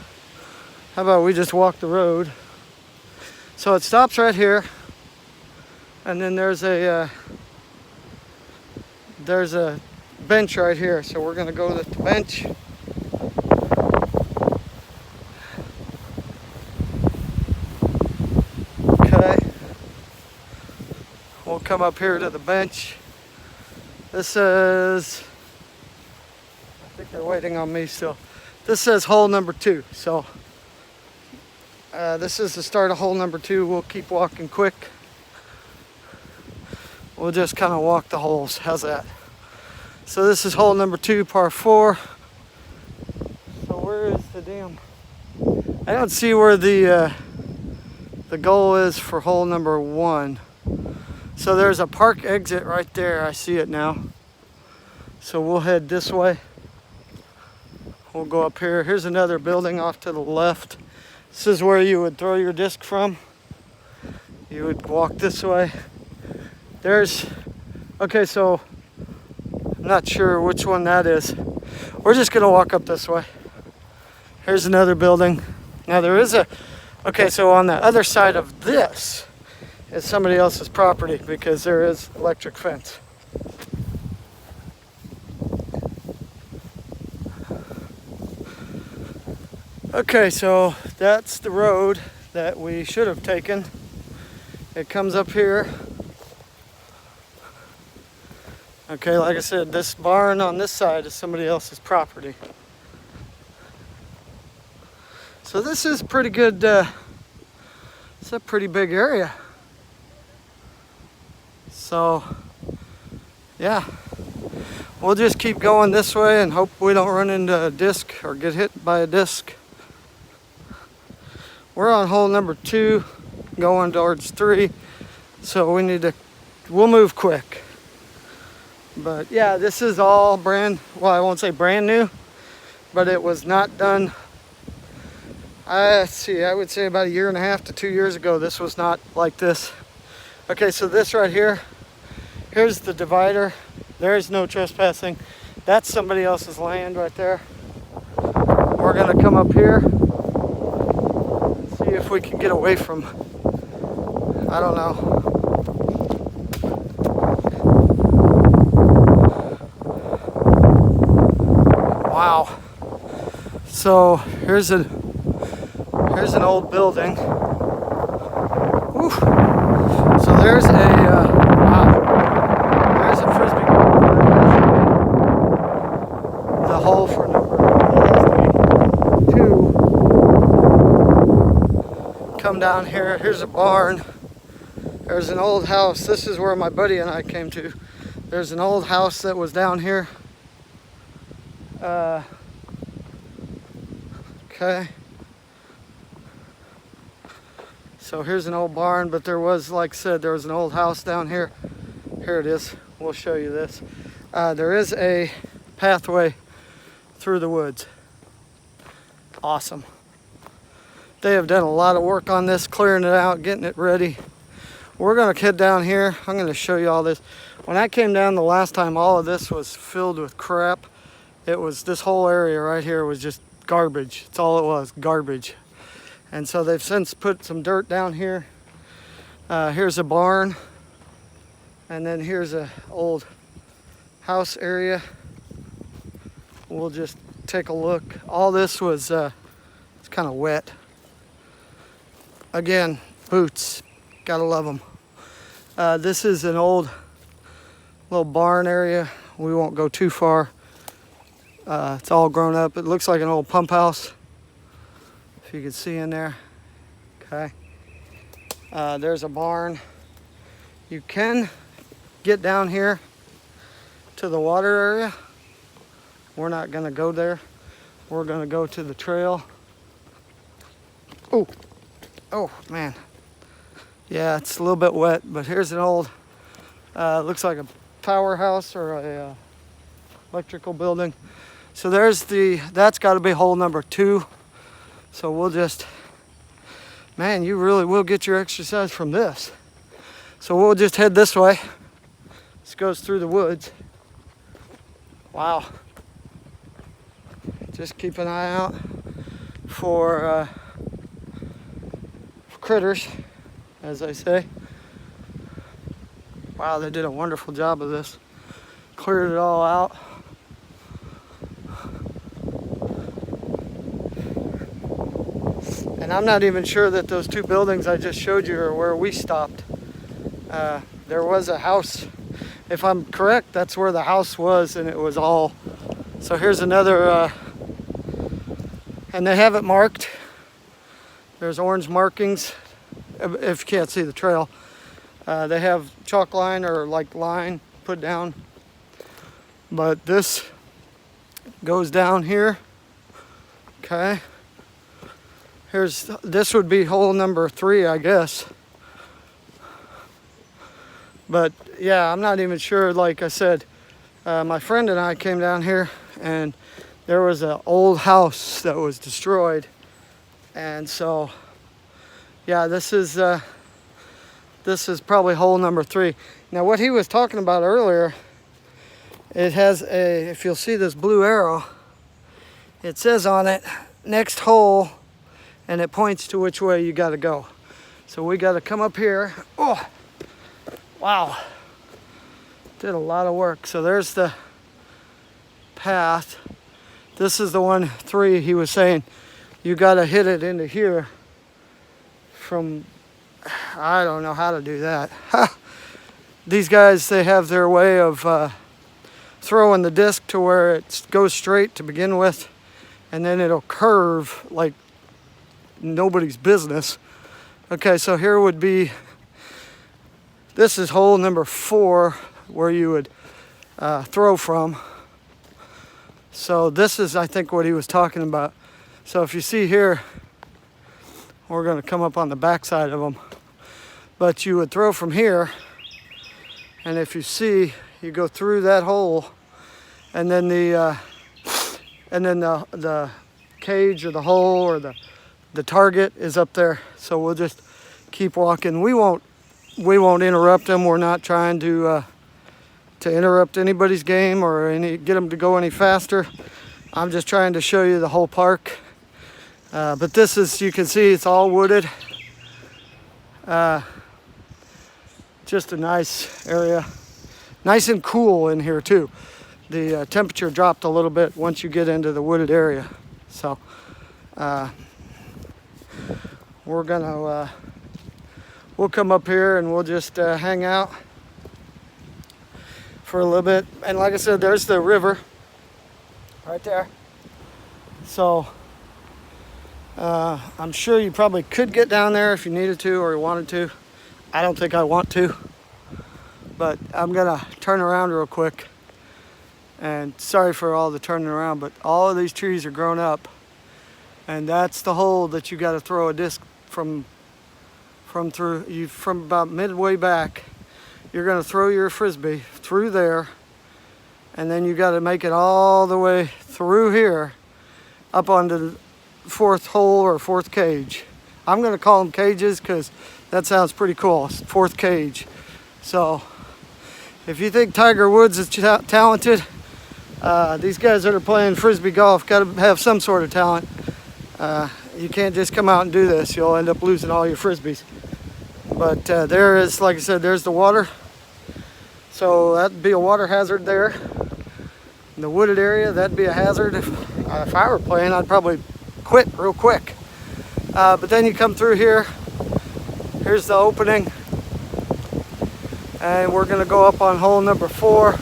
How about we just walk the road? So it stops right here, and then there's a bench right here. So we're gonna go to the bench. Okay. We'll come up here to the bench. This is, I think they're waiting on me still. This says hole number 2. So this is the start of hole number 2. We'll keep walking quick. We'll just kind of walk the holes. How's that? So this is hole number 2, par 4. So where is the damn? I don't see where the goal is for hole number 1. So there's a park exit right there. I see it now. So we'll head this way. We'll go up here. Here's another building off to the left. This is where you would throw your disc from. You would walk this way. There's, okay, so I'm not sure which one that is. We're just gonna walk up this way. Here's another building. Now there is okay, so on the other side of this is somebody else's property because there is electric fence. Okay, so that's the road that we should have taken. It comes up here. Okay, like I said, this barn on this side is somebody else's property. So this is pretty good, it's a pretty big area. So, yeah, we'll just keep going this way and hope we don't run into a disc or get hit by a disc. We're on hole number 2, going towards 3, so we'll move quick. But yeah, this is all well, I won't say brand new, but it was not done. I would say about 1.5 to 2 years ago, this was not like this. Okay, so this right here, here's the divider. There is no trespassing. That's somebody else's land right there. We're gonna come up here, see if we can get away from, I don't know. Wow. So here's an old building. Whew. So there's there's a frisbee golf. The hole for number 2. Come down here. Here's a barn. There's an old house. This is where my buddy and I came to. There's an old house that was down here. Okay. So here's an old barn, but there was, like I said, there was an old house down here. Here it is. We'll show you this. There is a pathway through the woods. Awesome. They have done a lot of work on this, clearing it out, getting it ready. We're going to head down here. I'm going to show you all this. When I came down the last time, all of this was filled with crap. It was, this whole area right here was just garbage. That's all it was, garbage. And so they've since put some dirt down here. Here's a barn. And then here's a old house area. We'll just take a look. All this was, it's kind of wet. Again, boots, gotta love them. This is an old little barn area. We won't go too far. It's all grown up. It looks like an old pump house, if you can see in there. Okay. There's a barn. You can get down here to the water area. We're not gonna go there. We're gonna go to the trail. Oh man. Yeah, it's a little bit wet, but here's an old, looks like a powerhouse or a electrical building. So there's that's got to be hole number 2. So we'll just, man, you really will get your exercise from this. So we'll just head this way. This goes through the woods. Wow. Just keep an eye out for critters, as I say. Wow, they did a wonderful job of this. Cleared it all out. And I'm not even sure that those 2 buildings I just showed you are where we stopped. There was a house. If I'm correct, that's where the house was, and it was all. So here's another, and they have it marked. There's orange markings, if you can't see the trail. They have chalk line or like line put down. But this goes down here. Okay. This would be hole number 3, I guess. But yeah, I'm not even sure. Like I said, my friend and I came down here, and there was an old house that was destroyed. And so, yeah, this is probably hole number 3. Now, what he was talking about earlier, it has if you'll see this blue arrow, it says on it, next hole, and it points to which way you got to go. So we got to come up here. Oh, wow. Did a lot of work. So there's the path. This is the 1-3 he was saying. You got to hit it into here from, I don't know how to do that. These guys, they have their way of throwing the disc to where it goes straight to begin with, and then it'll curve like nobody's business. Okay, so here would be, this is hole number 4 where you would throw from. So this is, I think, what he was talking about. So if you see here, we're going to come up on the back side of them, but you would throw from here, and if you see, you go through that hole, and then the cage or the hole or the target is up there. So we'll just keep walking. We won't interrupt them. We're not trying to interrupt anybody's game or get them to go any faster. I'm just trying to show you the whole park. But this is, you can see it's all wooded. Just a nice area. Nice and cool in here too. The temperature dropped a little bit once you get into the wooded area. So we're gonna, we'll come up here and we'll just hang out for a little bit. And like I said, there's the river right there. So I'm sure you probably could get down there if you needed to or you wanted to. I don't think I want to, but I'm gonna turn around real quick. And sorry for all the turning around, but all of these trees are grown up, and that's the hole that you got to throw a disc from about midway back. You're gonna throw your frisbee through there, and then you got to make it all the way through here up onto the fourth hole or fourth cage. I'm gonna call them cages because that sounds pretty cool. Fourth cage. So if you think Tiger Woods is talented, these guys that are playing frisbee golf got to have some sort of talent. You can't just come out and do this. You'll end up losing all your frisbees. But there is, like I said, there's the water. So that'd be a water hazard there. In the wooded area, that'd be a hazard. If I were playing, I'd probably quit real quick. But then you come through here. Here's the opening. And we're gonna go up on hole number 4.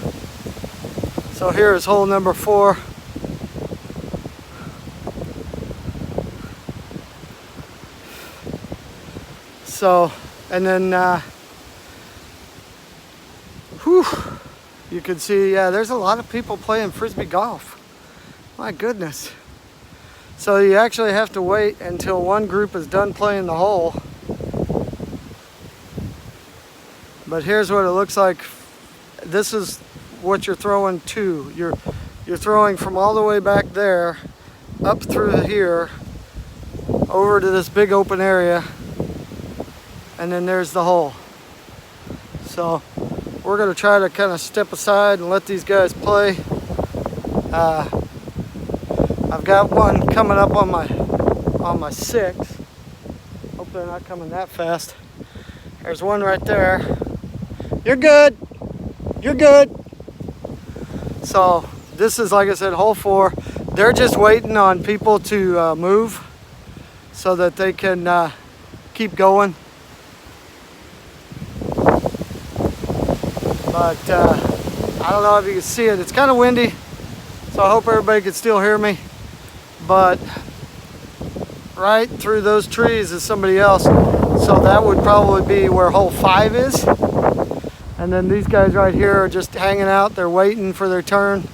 So here is hole number 4. So, and then, you can see, yeah, there's a lot of people playing frisbee golf. My goodness. So you actually have to wait until one group is done playing the hole. But here's what it looks like. This is what you're throwing to. You're throwing from all the way back there, up through here, over to this big open area, and then there's the hole. So we're gonna try to kind of step aside and let these guys play. I've got one coming up on my 6. Hope they're not coming that fast. There's one right there. You're good. You're good. So this is, like I said, hole 4. They're just waiting on people to move so that they can keep going. But I don't know if you can see it. It's kind of windy, so I hope everybody can still hear me. But right through those trees is somebody else. So that would probably be where hole 5 is. And then these guys right here are just hanging out. They're waiting for their turn.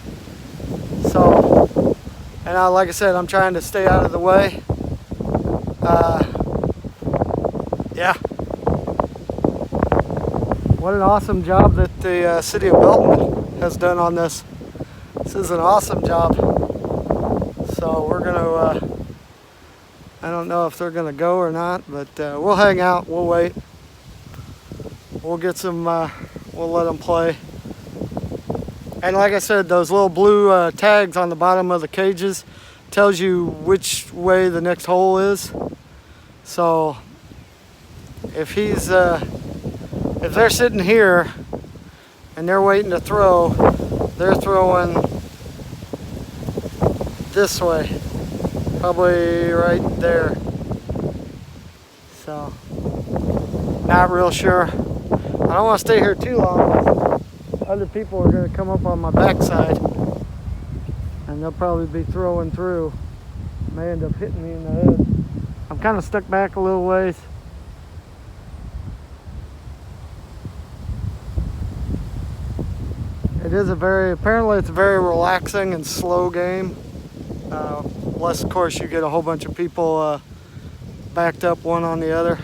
So, and like I said, I'm trying to stay out of the way. Yeah. What an awesome job that the city of Belton has done on this. This is an awesome job. So we're gonna, I don't know if they're gonna go or not, but we'll hang out, we'll wait. We'll get some, we'll let them play. And like I said, those little blue tags on the bottom of the cages tells you which way the next hole is. So if he's, if they're sitting here and they're waiting to throw, they're throwing this way, probably right there. So, not real sure. I don't want to stay here too long. Other people are going to come up on my backside, and they'll probably be throwing through. May end up hitting me in the head. I'm kind of stuck back a little ways. It is apparently it's a very relaxing and slow game. Unless, of course, you get a whole bunch of people backed up one on the other.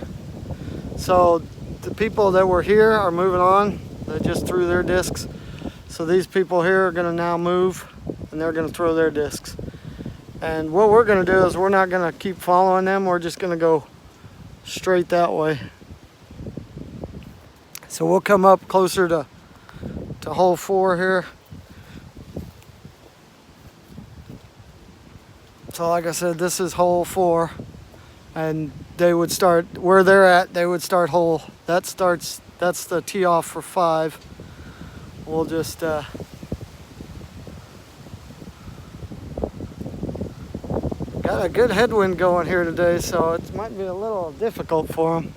So the people that were here are moving on. They just threw their discs. So these people here are gonna now move and they're gonna throw their discs. And what we're gonna do is we're not gonna keep following them, we're just gonna go straight that way. So we'll come up closer to hole 4 here. So like I said, this is hole 4, and they would start where they're at. They would start hole that's the tee off for 5. We'll just got a good headwind going here today, so it might be a little difficult for them.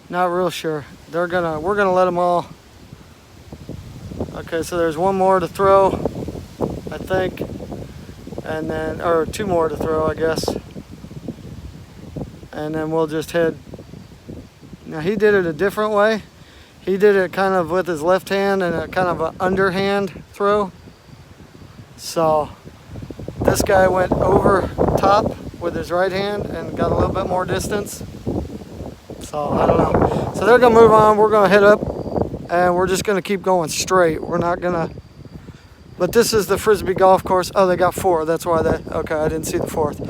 Not real sure. We're gonna let them all. Okay, so there's one more to throw, I think, and then, or 2 more to throw, I guess. And then we'll just head. Now he did it a different way. He did it kind of with his left hand and a kind of an underhand throw. So this guy went over top with his right hand and got a little bit more distance. So I don't know. So they're gonna move on. We're gonna head up, and we're just gonna keep going straight. We're not gonna. But this is the Frisbee golf course. Oh, they got 4. That's why they. Okay, I didn't see the 4th.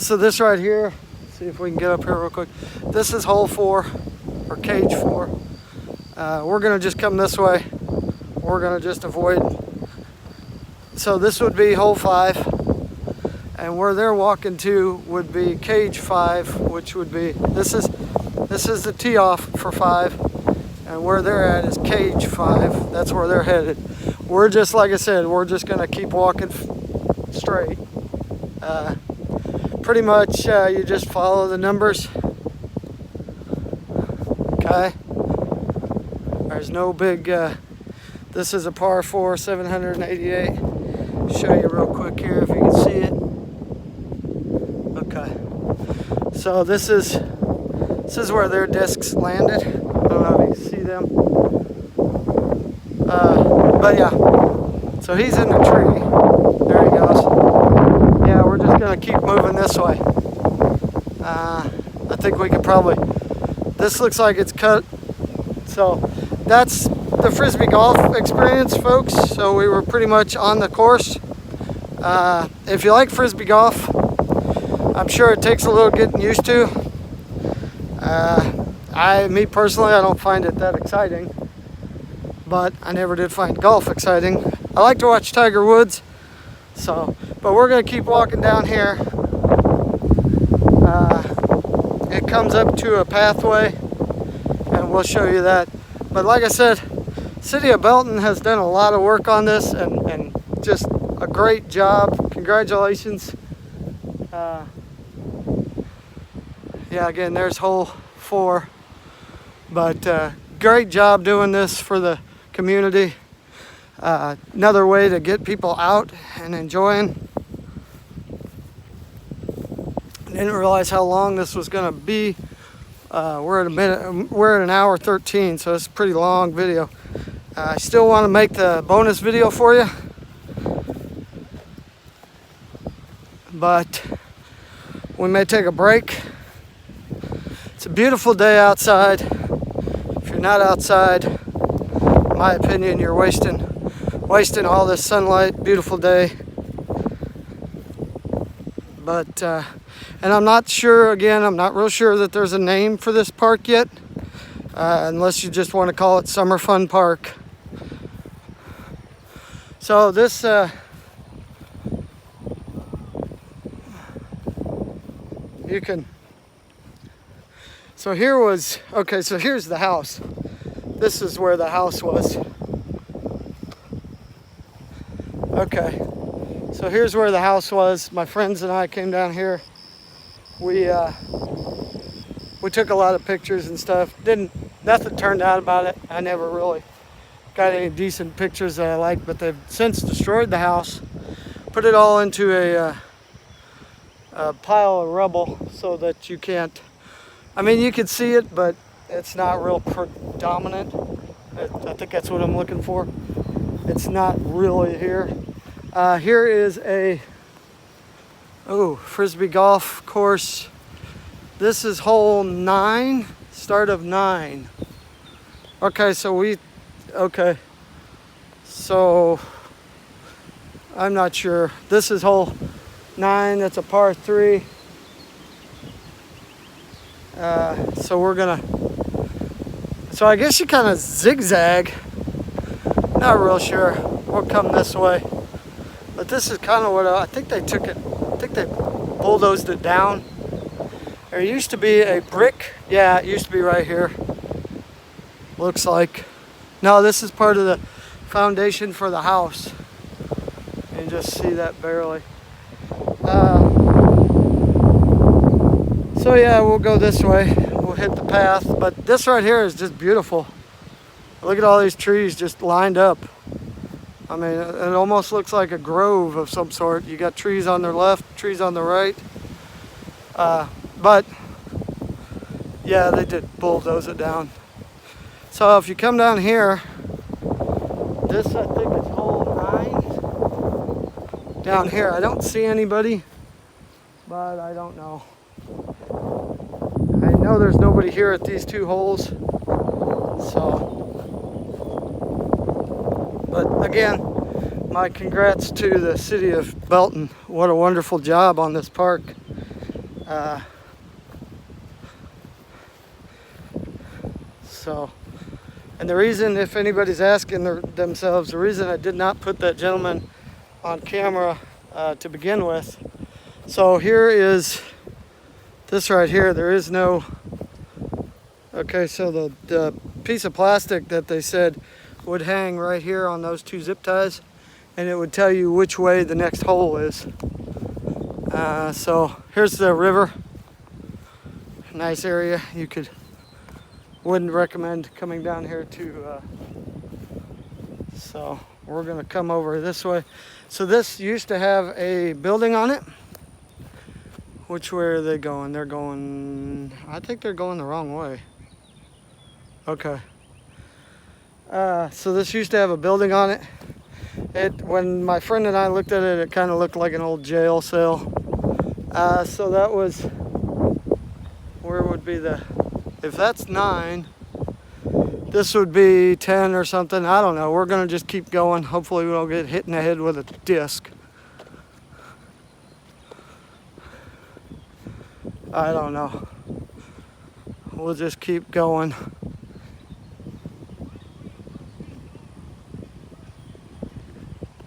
So this right here. See if we can get up here real quick. This is hole 4, or cage 4. We're gonna just come this way. We're gonna just avoid. So this would be hole 5, and where they're walking to would be cage 5, which would be this is the tee off for 5, and where they're at is cage 5. That's where they're headed. We're just, like I said, we're just gonna keep walking straight. Pretty much, you just follow the numbers. Okay. There's no big. This is a par 4, 788. Show you real quick here if you can see it. Okay. So this is where their discs landed. I don't know if you can see them. But yeah. So he's in the tree. There he goes. Yeah, we're just gonna keep moving this way. I think we could probably. This looks like it's cut. So that's the Frisbee golf experience, folks. So we were pretty much on the course. If you like Frisbee golf, I'm sure it takes a little getting used to. Me personally, I don't find it that exciting, but I never did find golf exciting. I like to watch Tiger Woods, but we're gonna keep walking down here. It comes up to a pathway, and we'll show you that. But like I said, City of Belton has done a lot of work on this, and just a great job. Congratulations. Yeah, again, there's hole 4. But great job doing this for the community. Another way to get people out and enjoying. I didn't realize how long this was going to be. We're at an hour 13, so it's a pretty long video. I still want to make the bonus video for you, but we may take a break. It's a beautiful day outside. If you're not outside, in my opinion, you're wasting all this sunlight. Beautiful day. But and I'm not sure, again, I'm not real sure that there's a name for this park yet, unless you just want to call it Summer Fun Park. So this you can. So here was, okay, so here's the house. This is where the house was. Okay, so here's where the house was. My friends and I came down here. We took a lot of pictures and stuff. Nothing turned out about it. I never really got any decent pictures that I liked, but they've since destroyed the house, put it all into a pile of rubble so that you can't. I mean, you can see it, but it's not real predominant. I think that's what I'm looking for. It's not really here. Here is a Frisbee golf course. This is hole 9, start of 9. Okay, so okay. So I'm not sure. This is hole 9. That's a par 3. So we're gonna. So I guess you kind of zigzag. Not real sure. We'll come this way. But this is kind of what I think they took it. I think they bulldozed it down. There used to be a brick. Yeah, it used to be right here. Looks like. No, this is part of the foundation for the house. You can just see that barely. So yeah, we'll go this way. We'll hit the path. But this right here is just beautiful. Look at all these trees just lined up. I mean, it almost looks like a grove of some sort. You got trees on the left, trees on the right. But yeah, they did bulldoze it down. So if you come down here, this I think is hole 9. Down here, I don't see anybody, but I don't know. I know there's nobody here at these 2 holes. So, but again, my congrats to the city of Belton. What a wonderful job on this park. And the reason, if anybody's asking themselves, the reason I did not put that gentleman on camera to begin with. So here is this right here. There is no. Okay, so the piece of plastic that they said would hang right here on those 2 zip ties, and it would tell you which way the next hole is. So here's the river. Nice area. Wouldn't recommend coming down here to. So we're gonna come over this way. So this used to have a building on it. Which way are they going? They're going. I think they're going the wrong way. Okay. So this used to have a building on it. When my friend and I looked at it, it kind of looked like an old jail cell. So that was. Where would be the? If that's 9, this would be 10 or something. I don't know. We're gonna just keep going. Hopefully we don't get hit in the head with a disc. I don't know. We'll just keep going.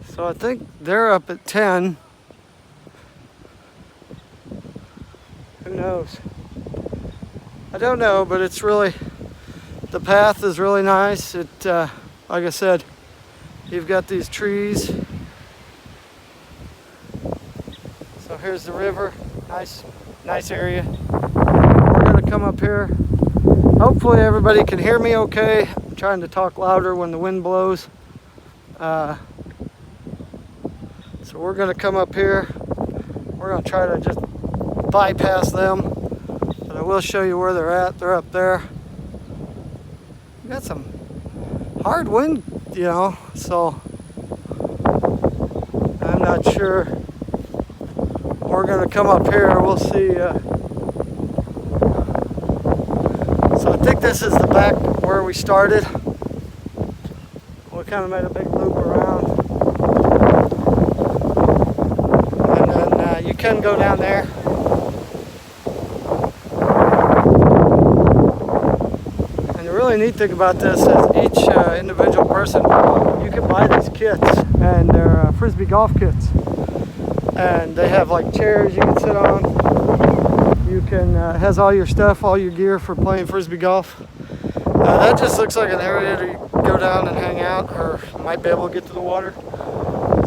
So I think they're up at 10. Who knows? I don't know, but it's really, the path is really nice. It, like I said, you've got these trees. So here's the river. Nice area. We're gonna come up here. Hopefully everybody can hear me okay. I'm trying to talk louder when the wind blows. So we're gonna come up here. We're gonna try to just bypass them. But I will show you where they're at. They're up there. We got some hard wind, you know, so I'm not sure. We're gonna come up here. We'll see. So I think this is the back where we started. We kind of made a big loop around. And then you can go down there. And the really neat thing about this is each individual person, you can buy these kits, and they're Frisbee golf kits. And they have like chairs you can sit on. You can, has all your stuff, all your gear for playing Frisbee golf. That just looks like an area to go down and hang out, or might be able to get to the water.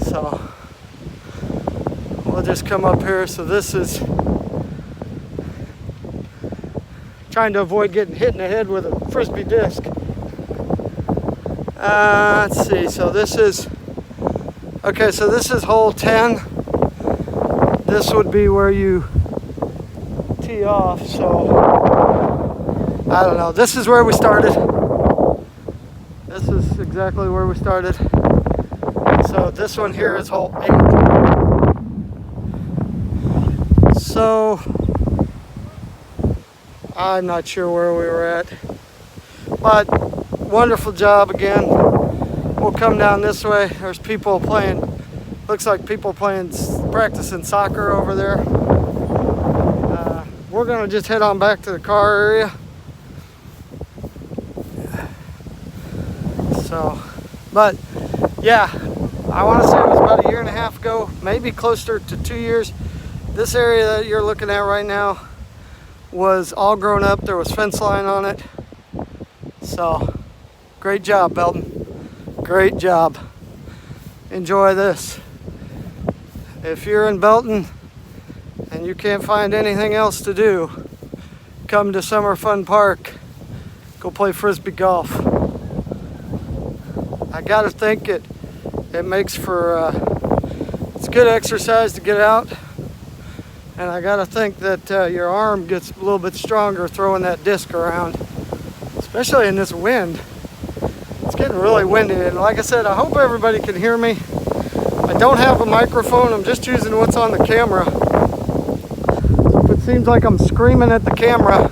So we'll just come up here. So this is trying to avoid getting hit in the head with a Frisbee disc. Let's see, so this is, okay, so this is hole 10. This would be where you tee off, so I don't know. This is where we started. This is exactly where we started. So this one here is hole 8. So I'm not sure where we were at, but wonderful job again. we'll come down this way. There's people playing, looks like people playing, practicing soccer over there. We're gonna just head on back to the car area. So, but yeah, I want to say it was about a year and a half ago, maybe closer to 2 years. This area that you're looking at right now was all grown up. There was fence line on it. So, great job, Belton. Great job. Enjoy this. If you're in Belton and you can't find anything else to do, come to Summer Fun Park. Go play frisbee golf. I gotta think it makes for it's good exercise to get out, and I gotta think that your arm gets a little bit stronger throwing that disc around, especially in this wind. It's getting really windy, and like I said, I hope everybody can hear me. I don't have a microphone, I'm just using what's on the camera. So if it seems like I'm screaming at the camera,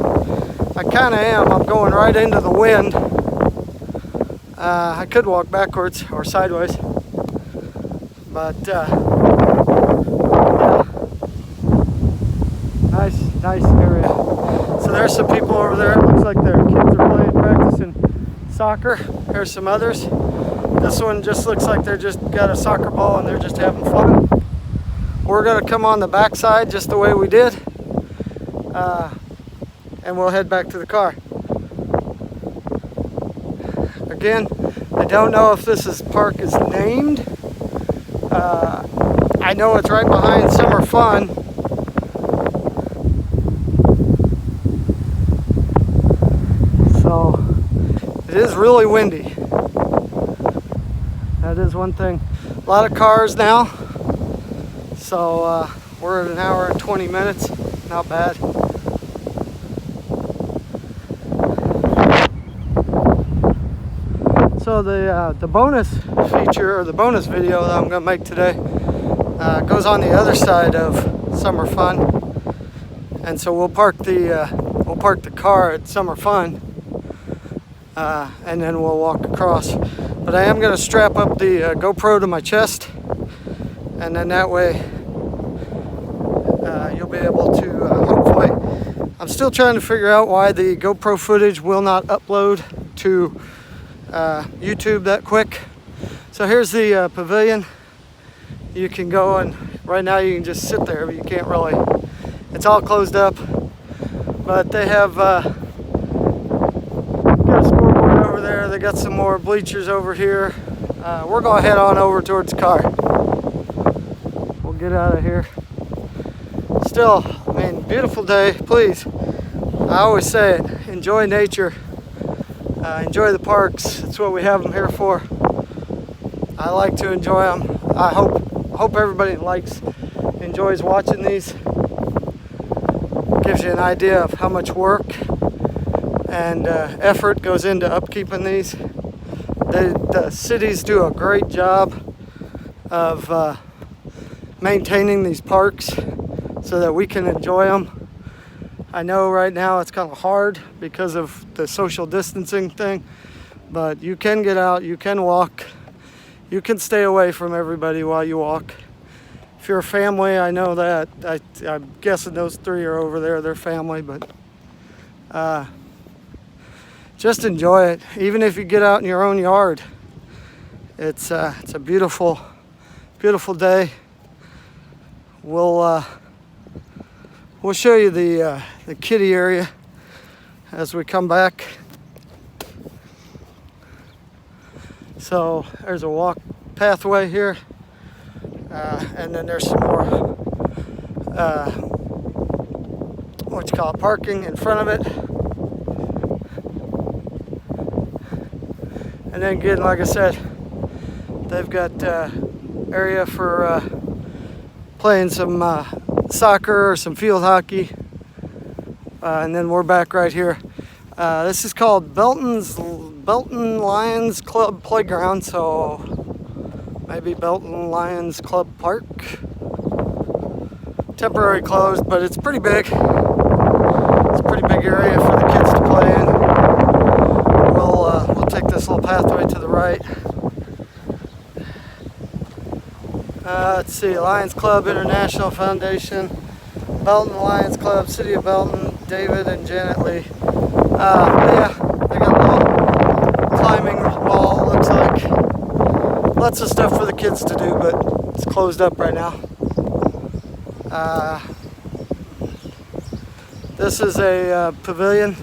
I kind of am. I'm going right into the wind. I could walk backwards or sideways, but yeah. Nice area. So there's some people over there. It looks like their kids are playing, practicing soccer. There's some others. This one just looks like they're just got a soccer ball and they're just having fun. We're gonna come on the backside just the way we did, and we'll head back to the car. Again, I don't know if this park is named. I know it's right behind Summer Fun. So it is really windy. That is one thing. A lot of cars now. So we're at an hour and 20 minutes. Not bad. So the bonus feature, or the bonus video that I'm gonna make today, goes on the other side of Summer Fun, and so we'll park the car at Summer Fun, and then we'll walk across. But I am gonna strap up the GoPro to my chest, and then that way you'll be able to hopefully. I'm still trying to figure out why the GoPro footage will not upload to YouTube that quick. So here's the pavilion. You can go, and right now you can just sit there, but you can't really, it's all closed up. But they have got a scoreboard over there. They got some more bleachers over here. We're gonna head on over towards the car. We'll get out of here. Still, I mean, beautiful day. Please, I always say it, enjoy nature. Enjoy the parks. That's what we have them here for. I like to enjoy them. I hope everybody enjoys watching these. Gives you an idea of how much work and effort goes into upkeeping these. The cities do a great job of maintaining these parks so that we can enjoy them. I know right now it's kind of hard because of the social distancing thing, but you can get out, you can walk, you can stay away from everybody while you walk. If you're a family, I know that. I'm guessing those three are over there, they're family, but just enjoy it. Even if you get out in your own yard, it's a beautiful, beautiful day. We'll show you the kiddie area as we come back. So there's a walk pathway here, and then there's some more parking in front of it. And then again, like I said, they've got area for playing some soccer or some field hockey, and then we're back right here. This is called Belton Lions Club Playground, so maybe Belton Lions Club Park. Temporary closed, but it's pretty big. It's a pretty big area for the kids to play in. We'll take this little pathway to the right, Let's see, Lions Club International Foundation, Belton Lions Club, City of Belton, David and Janet Lee. Yeah, they got a little climbing wall, looks like. Lots of stuff for the kids to do, but it's closed up right now. This is a pavilion.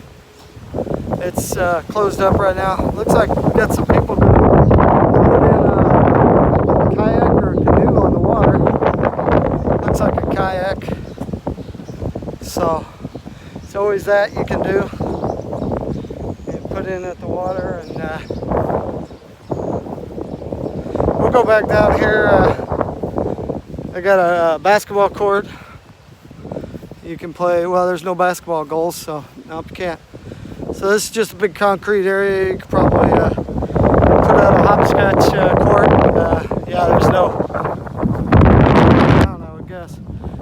It's closed up right now. Looks like we've got some people going to put in a kayak or a canoe on the water. Looks like a kayak. So it's always that you can do. You put in at the water, and we'll go back down here. I got a basketball court. You can play, well, there's no basketball goals, so nope, you can't. So this is just a big concrete area. You could probably put out a hopscotch court. Yeah, there's no, I don't know, I guess.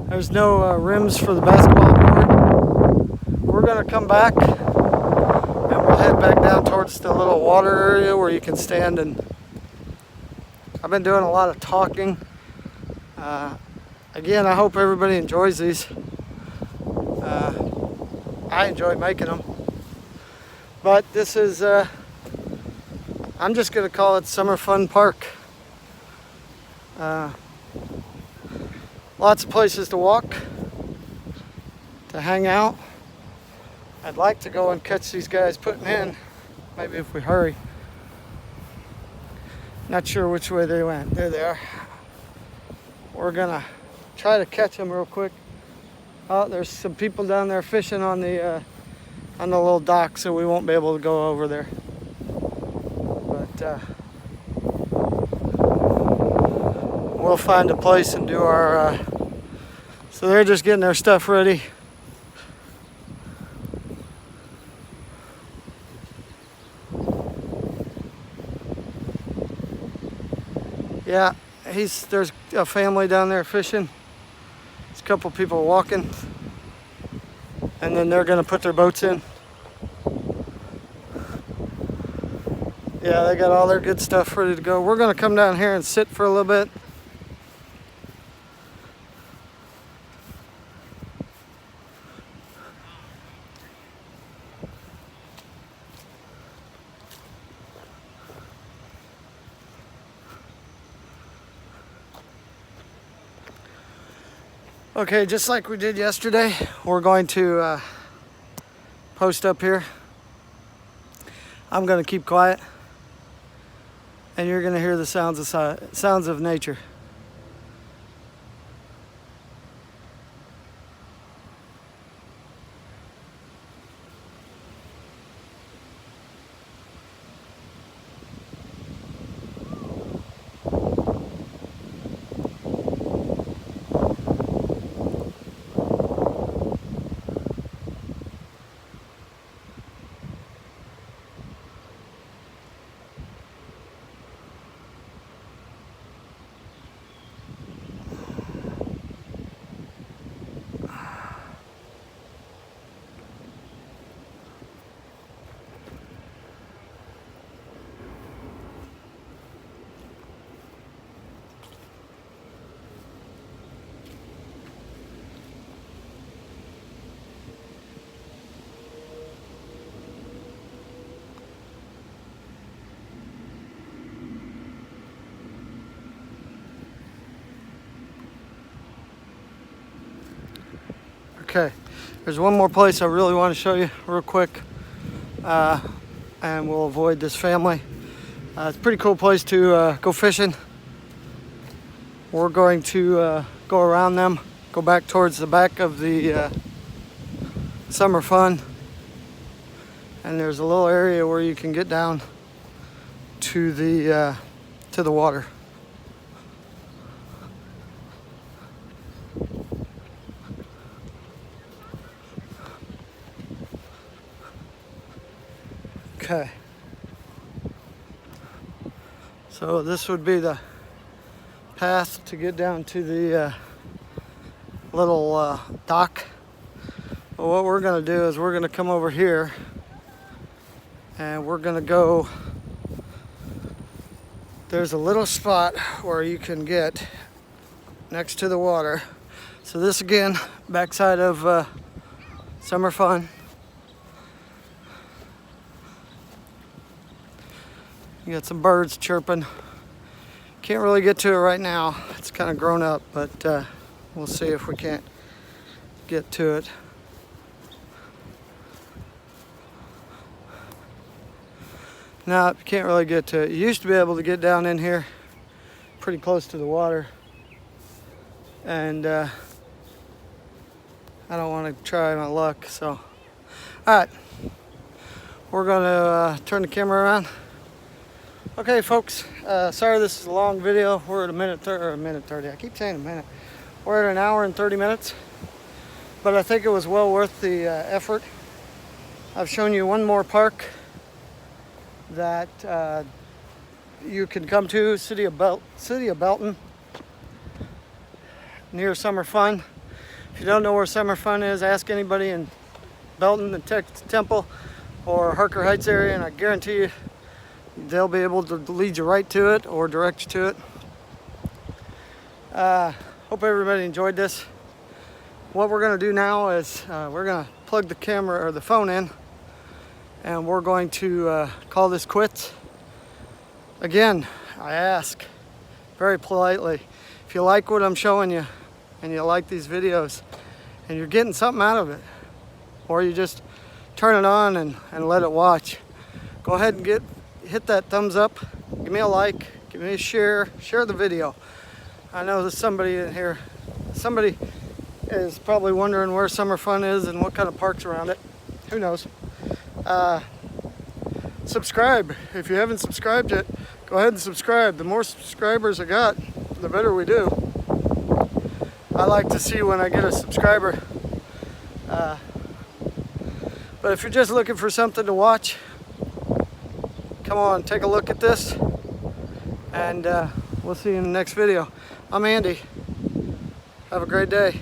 There's no rims for the basketball court. We're gonna come back and we'll head back down towards the little water area where you can stand. And I've been doing a lot of talking. Again, I hope everybody enjoys these. I enjoy making them. But this is, I'm just going to call it Summer Fun Park. Lots of places to walk, to hang out. I'd like to go and catch these guys putting in, maybe if we hurry. Not sure which way they went. There they are. We're going to try to catch them real quick. Oh, there's some people down there fishing on the little dock, so we won't be able to go over there. But we'll find a place and do our. So they're just getting their stuff ready. Yeah, there's a family down there fishing. There's a couple people walking. And then they're gonna put their boats in. Yeah, they got all their good stuff ready to go. We're gonna come down here and sit for a little bit. Okay, just like we did yesterday, we're going to post up here. I'm going to keep quiet, and you're going to hear the sounds of nature. Okay, there's one more place I really want to show you real quick, and we'll avoid this family. It's a pretty cool place to go fishing. We're going to go around them, go back towards the back of the Summer Fun, and there's a little area where you can get down to the water. Okay, so this would be the path to get down to the little dock. But what we're going to do is we're going to come over here and we're going to go. There's a little spot where you can get next to the water. So this again, backside of Summer Fun. You got some birds chirping. Can't really get to it right now. It's kind of grown up, but we'll see if we can't get to it. No, you can't really get to it. You used to be able to get down in here pretty close to the water. And I don't want to try my luck, so. Alright, we're gonna turn the camera around. Okay folks, sorry this is a long video. We're at a minute 30. I keep saying a minute. We're at an hour and 30 minutes. But I think it was well worth the effort. I've shown you one more park that you can come to, City of Belton, near Summer Fun. If you don't know where Summer Fun is, ask anybody in Belton, the Temple, or Harker Heights area, and I guarantee you they'll be able to lead you right to it or direct you to it. Hope everybody enjoyed this. What we're going to do now is we're going to plug the camera or the phone in, and we're going to call this quits. Again, I ask very politely, if you like what I'm showing you and you like these videos and you're getting something out of it, or you just turn it on and let it watch, go ahead and hit that thumbs up, give me a like, give me a share the video. I know there's somebody in here, somebody is probably wondering where Summer Fun is and what kind of park's around it. Who knows? Subscribe. If you haven't subscribed yet, go ahead and subscribe. The more subscribers I got, the better we do. I like to see when I get a subscriber. But if you're just looking for something to watch, come on, take a look at this, and we'll see you in the next video. I'm Andy. Have a great day.